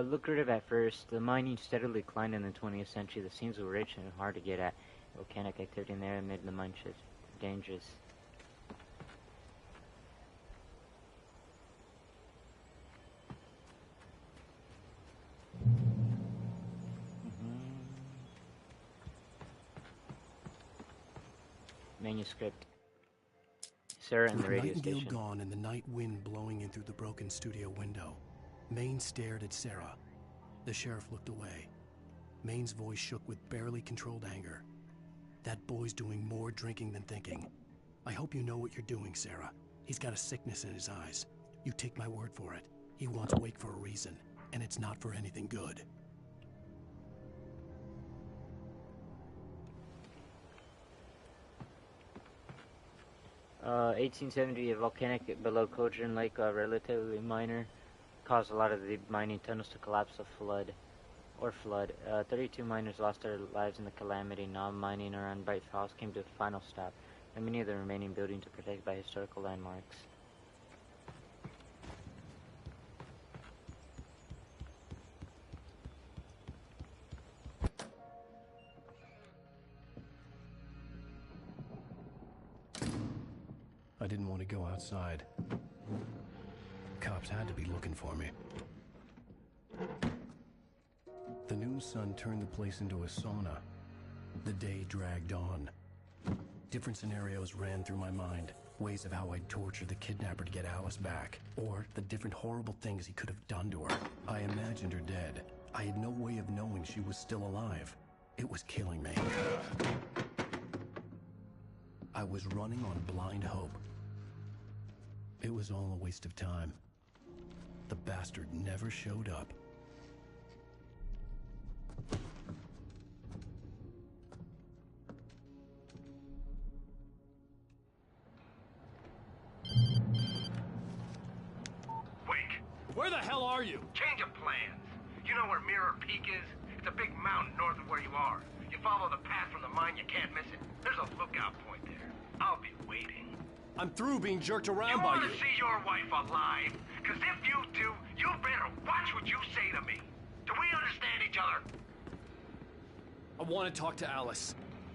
Lucrative at first, the mining steadily declined in the 20th century. The seams were rich and hard to get at. Volcanic activity in the area made the mine shift dangerous. Manuscript. Sarah and the radio Nightingale station. gone and the night wind blowing in through the broken studio window. Maine stared at Sarah. The sheriff looked away. Maine's voice shook with barely controlled anger. That boy's doing more drinking than thinking. I hope you know what you're doing, Sarah. He's got a sickness in his eyes. You take my word for it. He wants Wake for a reason, and it's not for anything good. 1870, a volcanic below Codron Lake, relatively minor, caused a lot of the mining tunnels to collapse or flood. 32 miners lost their lives in the calamity. Non-mining around Bright Falls came to a final stop, and many of the remaining buildings are protected by historical landmarks. I didn't want to go outside. Cops had to be looking for me. The noon sun turned the place into a sauna. The day dragged on. Different scenarios ran through my mind. Ways of how I'd torture the kidnapper to get Alice back. Or the different horrible things he could have done to her. I imagined her dead. I had no way of knowing she was still alive. It was killing me. I was running on blind hope. It was all a waste of time. The bastard never showed up. Wake. Where the hell are you? Change of plans. You know where Mirror Peak is? It's a big mountain north of where you are. You follow the path from the mine, you can't miss it. There's a lookout point there. I'll be waiting. I'm through being jerked around You by want you. to see your wife alive? Because if you do, you better watch what you say to me. Do we understand each other? I want to talk to Alice.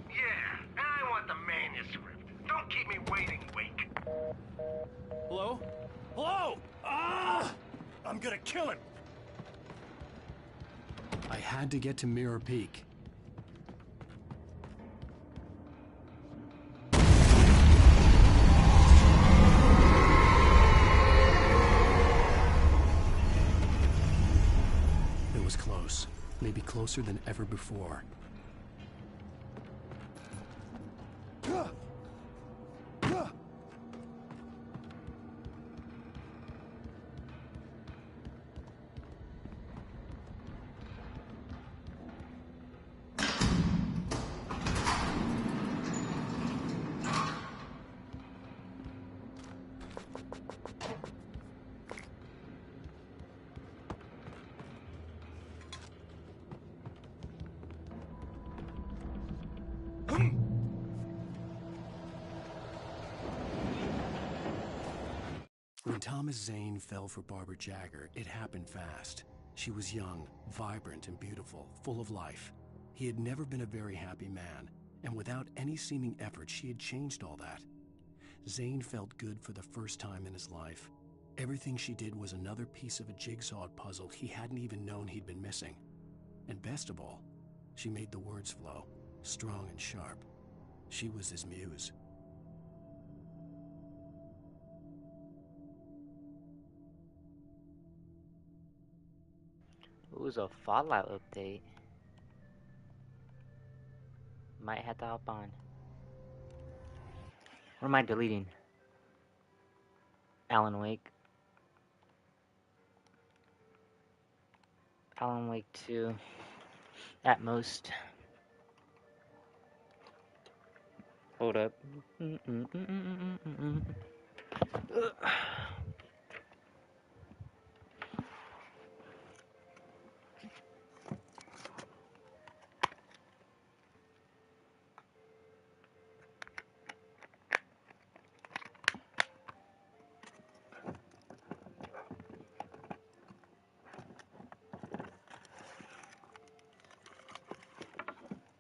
Yeah, and I want the manuscript. Don't keep me waiting, Wake. Hello? Hello! Ah! I'm gonna kill him! I had to get to Mirror Peak. It was close. Maybe closer than ever before. When Thomas Zane fell for Barbara Jagger, it happened fast. She was young, vibrant, and beautiful, full of life. He had never been a very happy man, and without any seeming effort, she had changed all that. Zane felt good for the first time in his life. Everything she did was another piece of a jigsaw puzzle he hadn't even known he'd been missing. And best of all, she made the words flow, strong and sharp. She was his muse. It was a Fallout update. Might have to hop on. Or am I deleting? Alan Wake. Alan Wake 2. At most. Hold up.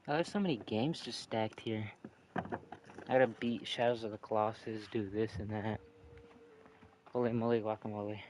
Oh, there's so many games just stacked here. I gotta beat Shadows of the Colossus, do this and that. Holy moly guacamole.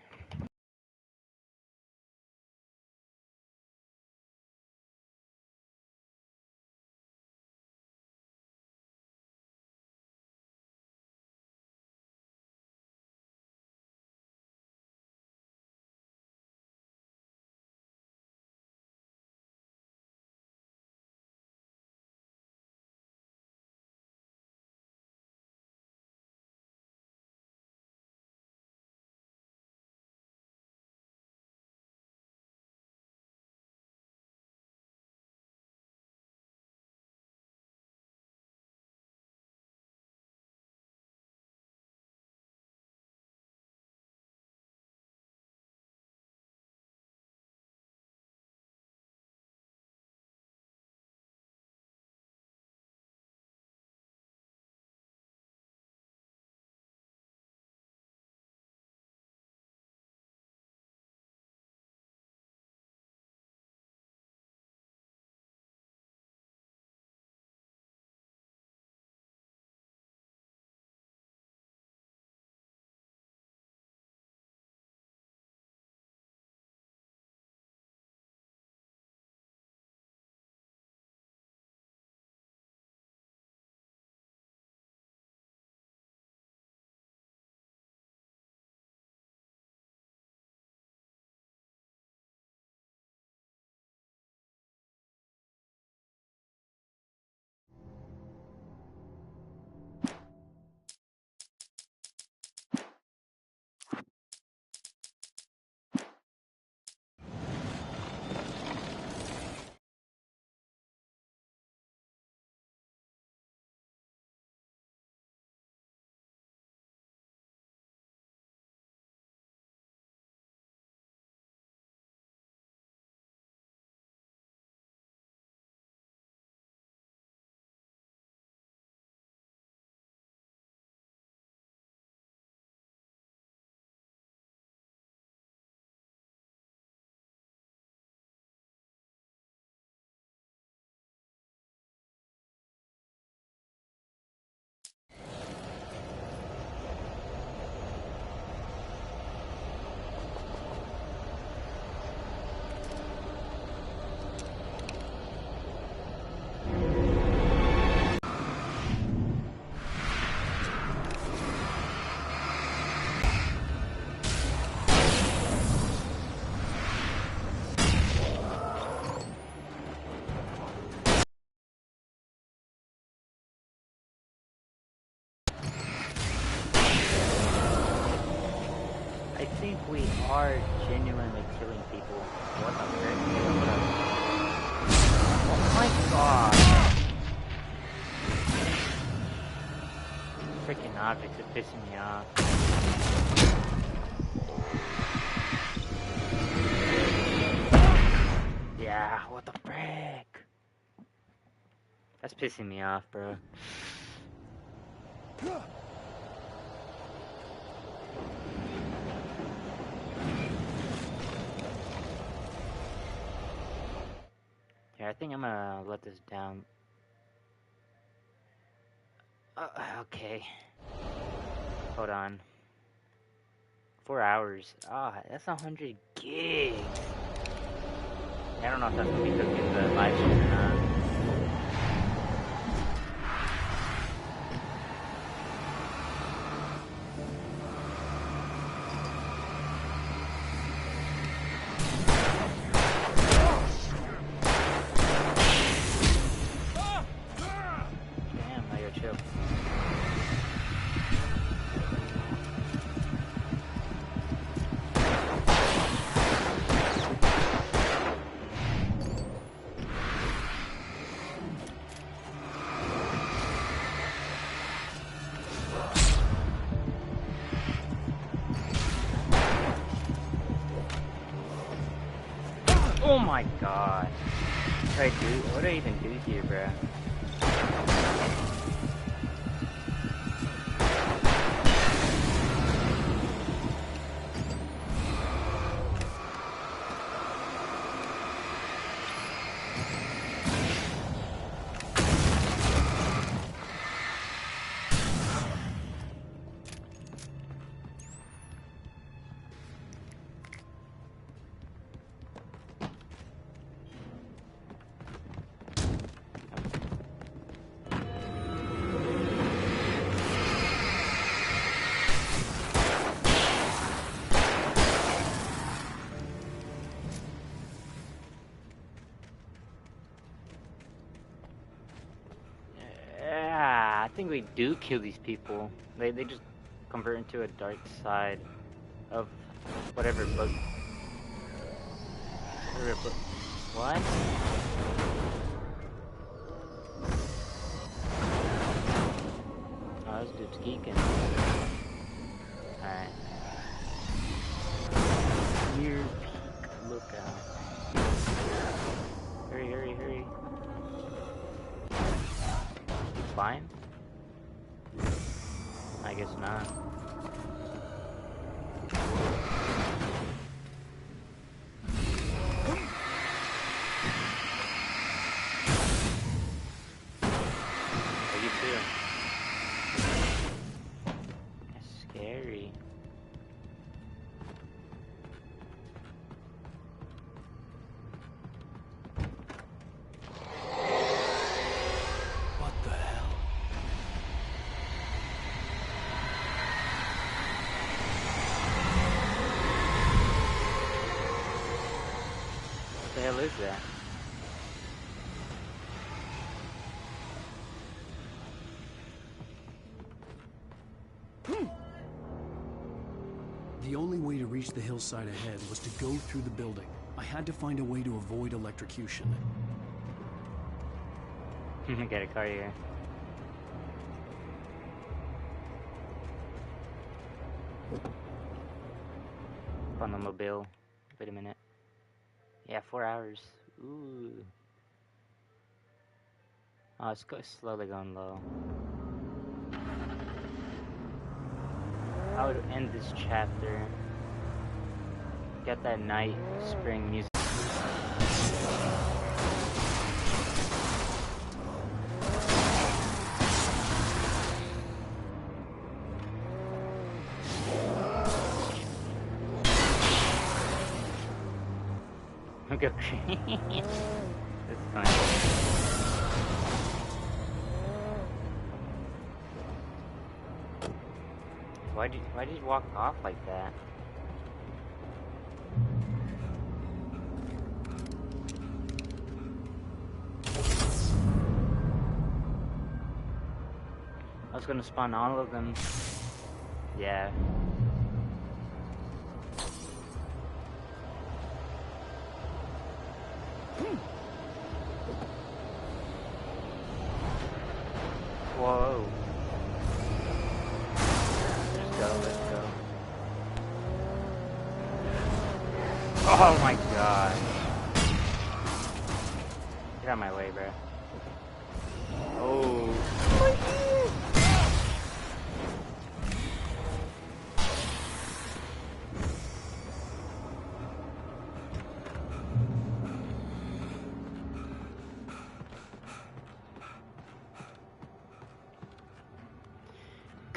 I think we are genuinely killing people. What the frick? Oh my god! Freaking objects are pissing me off. Yeah, what the frick? That's pissing me off, bro. Yeah, I think I'm gonna let this down. Okay. Hold on. 4 hours. That's 100 gigs. I don't know if that's gonna be good in the live stream or not. Damn, I gotta chill. Oh my god. What do I even do here, bro? I think we do kill these people. They just convert into a dark side of whatever book. What? Oh, this dude's geeking. Alright. Near peak lookout. Hurry, hurry, hurry. Fine? I guess not. Oh, you too. That's scary. What the hell? What the hell is that? The only way to reach the hillside ahead was to go through the building. I had to find a way to avoid electrocution. Get a car here. On the mobile. Wait a minute. Yeah, 4 hours. Ooh. Oh, it's slowly going low. I would end this chapter. Get that night spring music. Go crazy. That's fine. Why'd you walk off like that? I was gonna spawn all of them. Yeah. Whoa. Let's go. Oh my god. Get out of my way, bro. Oh.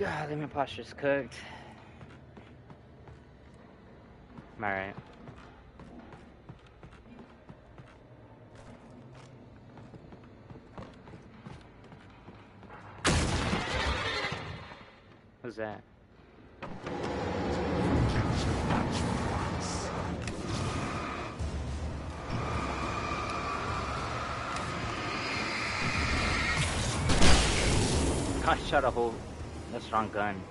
God, my posture's cooked. I'm alright. What's that? I shot a hole. That's the wrong gun.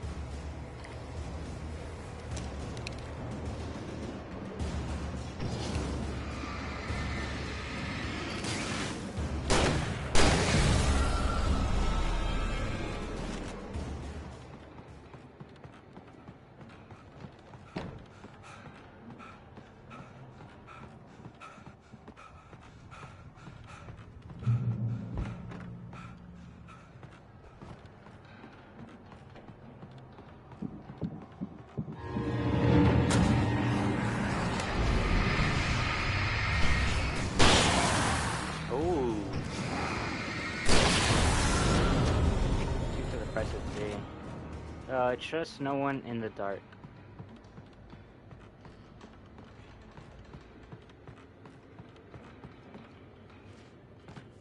I trust no one in the dark.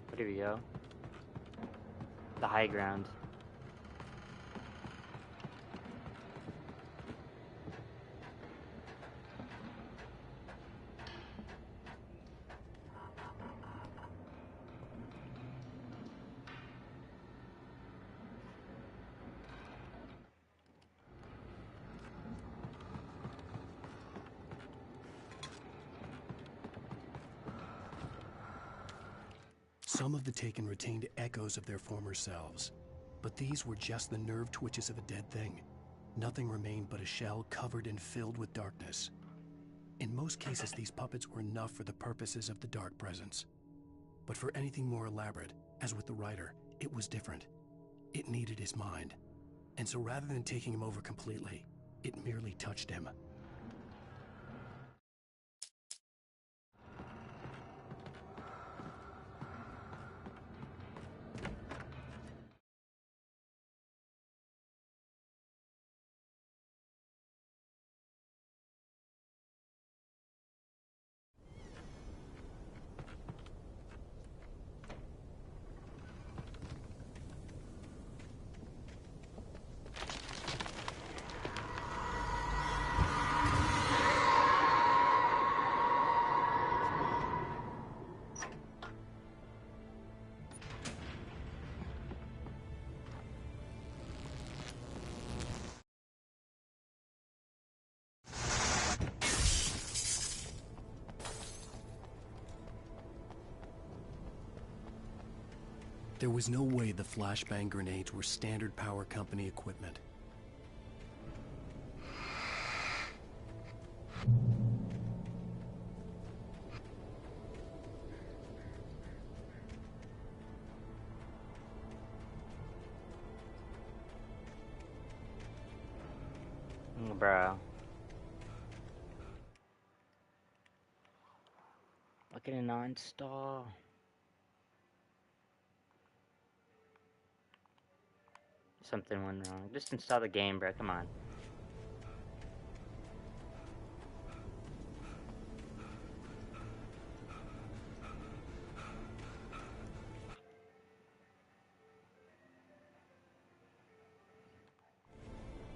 Where do we go? The high ground. Some of the Taken retained echoes of their former selves, but these were just the nerve twitches of a dead thing. Nothing remained but a shell covered and filled with darkness. In most cases, these puppets were enough for the purposes of the Dark Presence. But for anything more elaborate, as with the writer, it was different. It needed his mind. And so rather than taking him over completely, it merely touched him. There was no way the flashbang grenades were standard power company equipment. Bro. Look at a non-stall. Something went wrong. Just install the game, bro. Come on.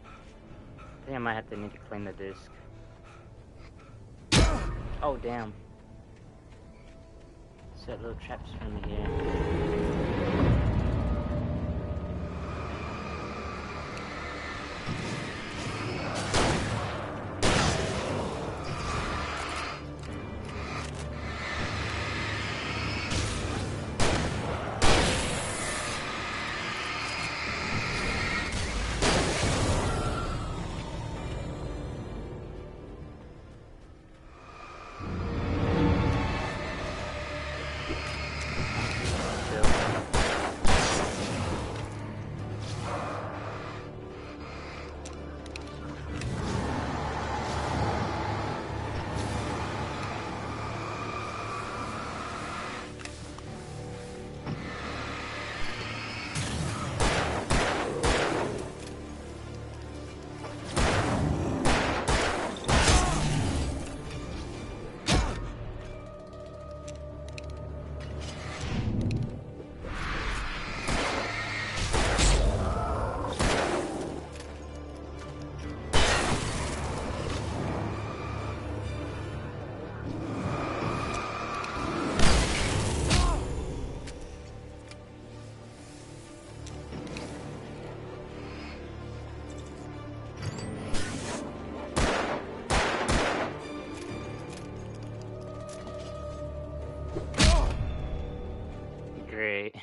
I think I might have to need to clean the disc. Oh, damn. Set little traps for me here. Chill. Great.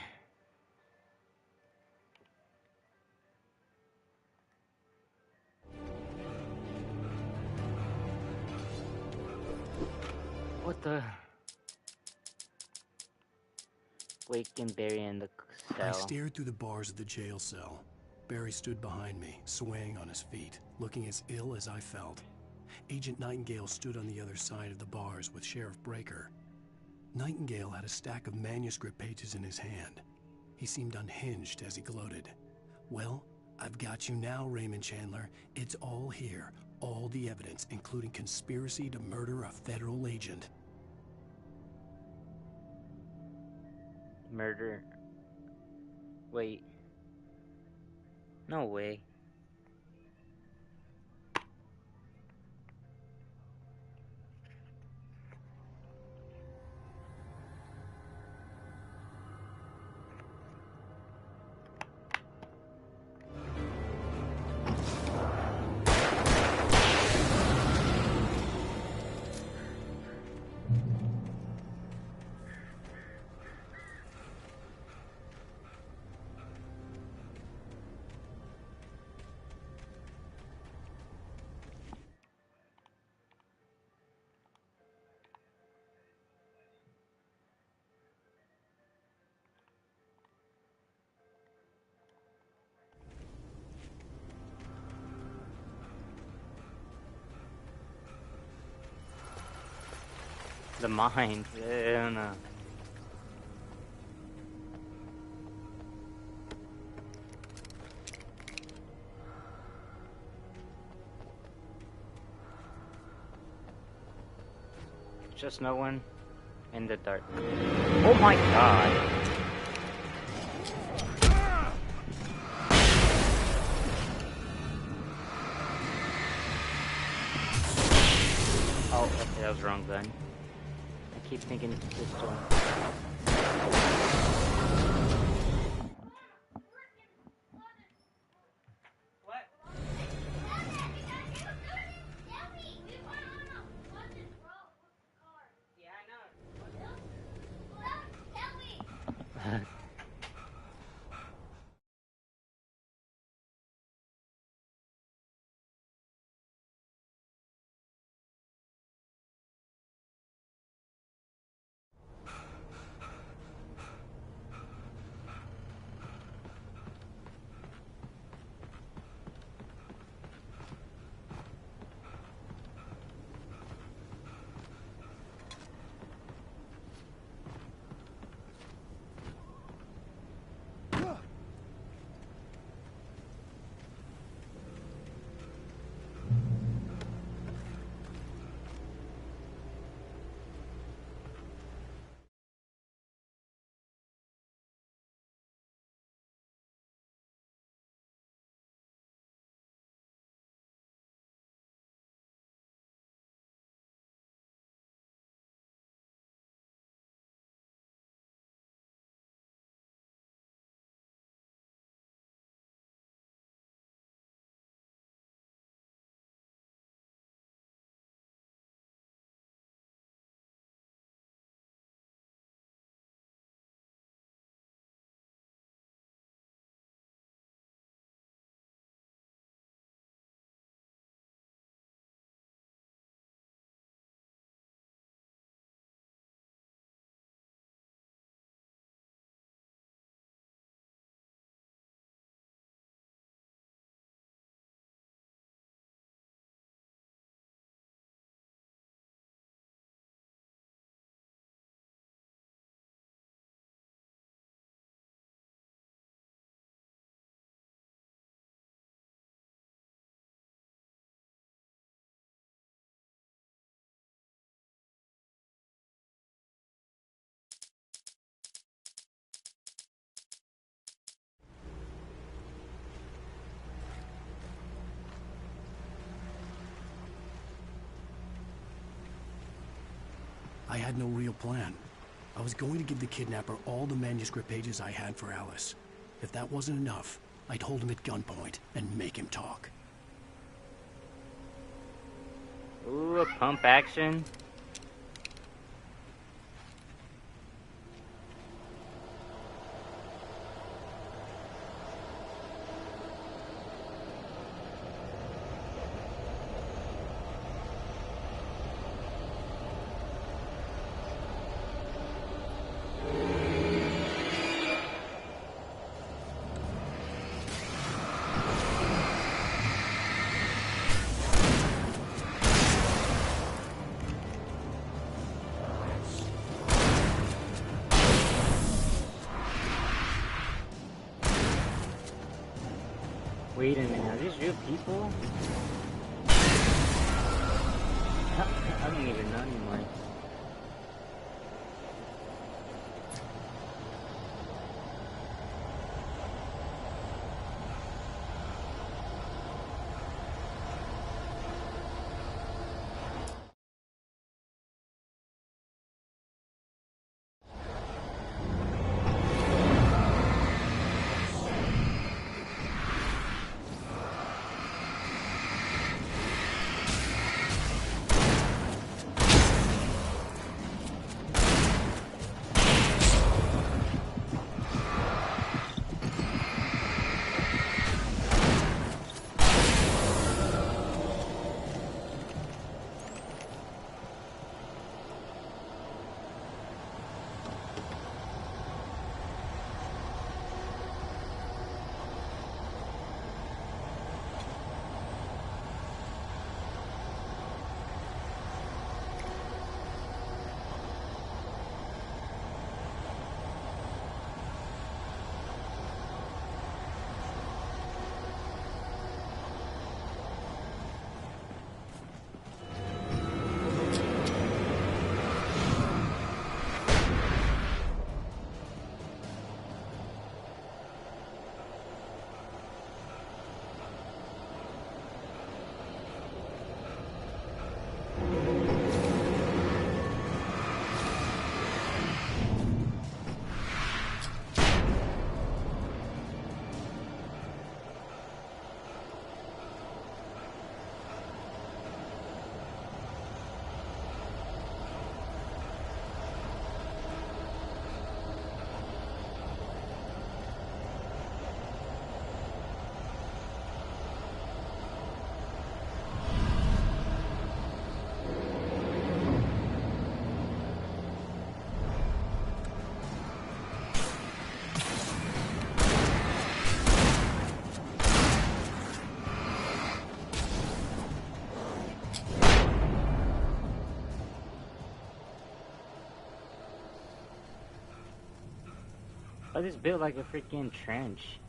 What the? Wake and Barry in the cell. I stared through the bars of the jail cell. Barry stood behind me, swaying on his feet, looking as ill as I felt. Agent Nightingale stood on the other side of the bars with Sheriff Breaker. Nightingale had a stack of manuscript pages in his hand. He seemed unhinged as he gloated. Well, I've got you now, Raymond Chandler. It's all here. All the evidence, including conspiracy to murder a federal agent. Murder. Wait. No way. The mind. I don't know. Just no one in the dark. Oh my god. Oh, okay, that was the wrong gun. I keep thinking it's a pistol. I had no real plan. I was going to give the kidnapper all the manuscript pages I had for Alice. If that wasn't enough, I'd hold him at gunpoint and make him talk. Ooh, a pump action. Wait a minute, are these real people? I don't even know anymore. Oh, this built like a freaking trench.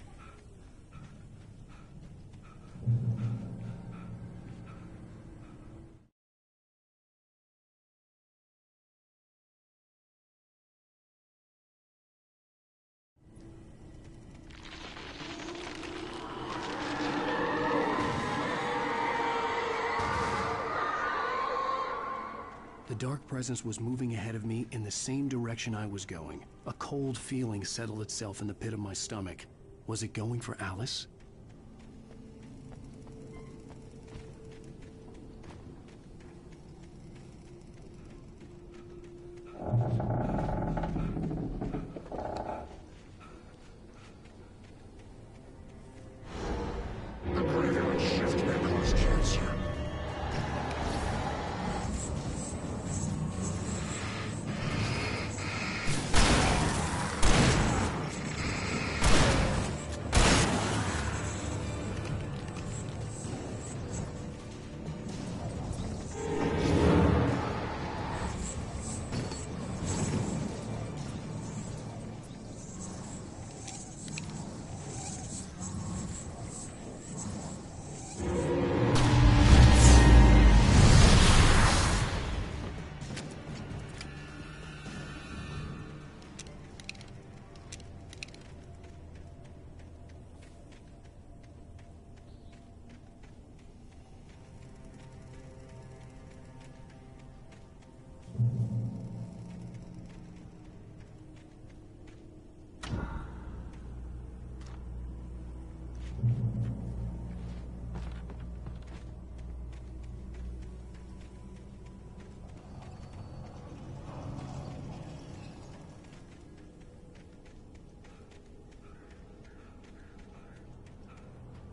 The dark presence was moving ahead of me in the same direction I was going. A cold feeling settled itself in the pit of my stomach. Was it going for Alice?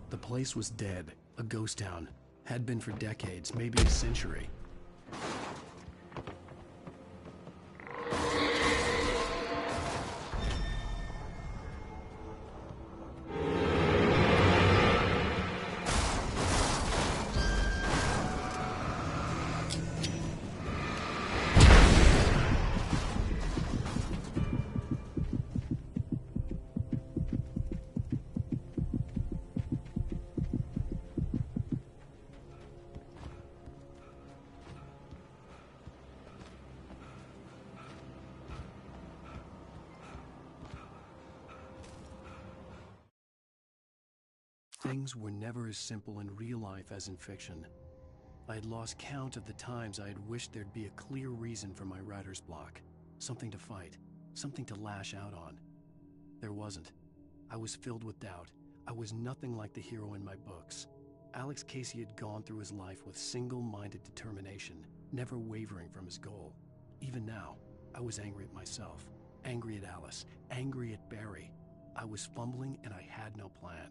The place was dead, a ghost town. Had been for decades, maybe a century. Things were never as simple in real life as in fiction. I had lost count of the times I had wished there'd be a clear reason for my writer's block. Something to fight, something to lash out on. There wasn't. I was filled with doubt. I was nothing like the hero in my books. Alex Casey had gone through his life with single-minded determination, never wavering from his goal. Even now, I was angry at myself, angry at Alice, angry at Barry. I was fumbling and I had no plan.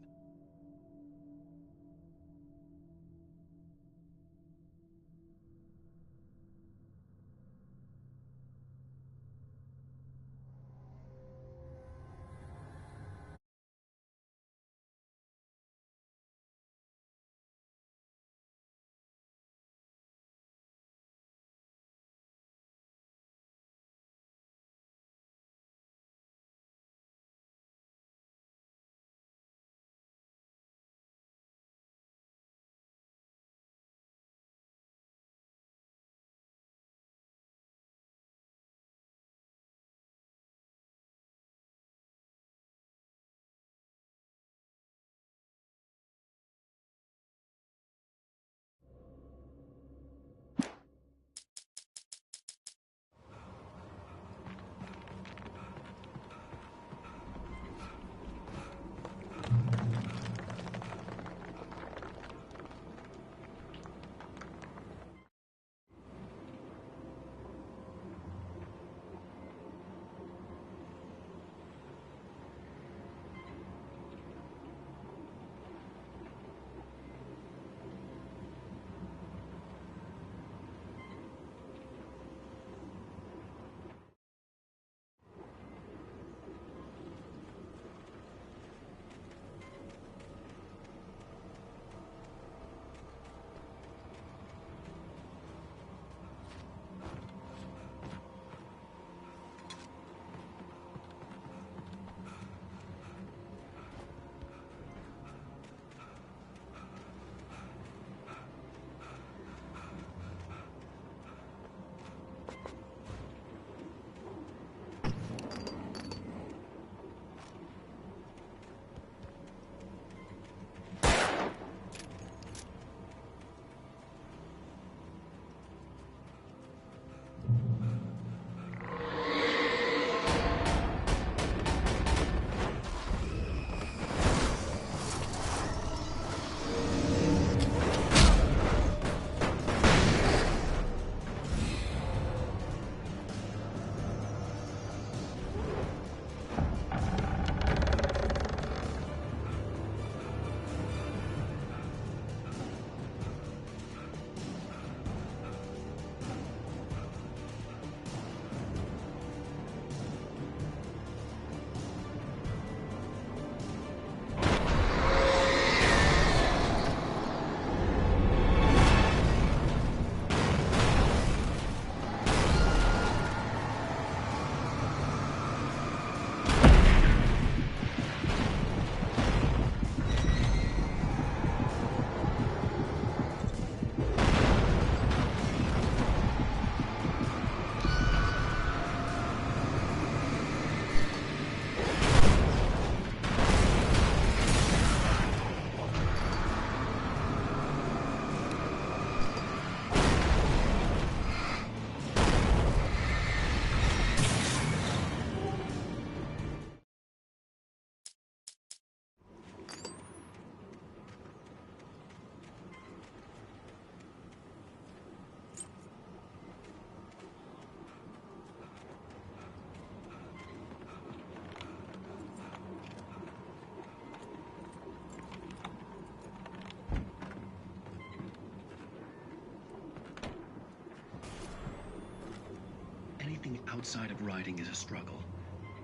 Anything outside of writing is a struggle.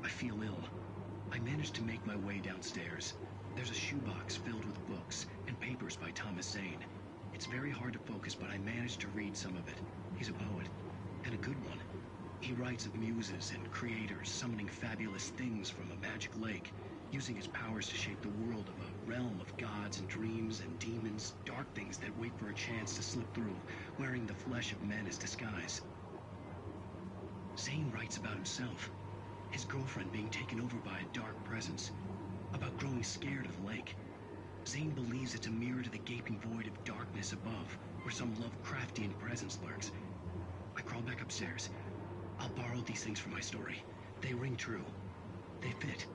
I feel ill. I managed to make my way downstairs. There's a shoebox filled with books and papers by Thomas Zane. It's very hard to focus, but I managed to read some of it. He's a poet, and a good one. He writes of muses and creators summoning fabulous things from a magic lake, using his powers to shape the world of a realm of gods and dreams and demons, dark things that wait for a chance to slip through, wearing the flesh of men as disguise. Zane writes about himself, his girlfriend being taken over by a dark presence, about growing scared of the lake. Zane believes it's a mirror to the gaping void of darkness above, where some Lovecraftian presence lurks. I crawl back upstairs. I'll borrow these things for my story. They ring true. They fit.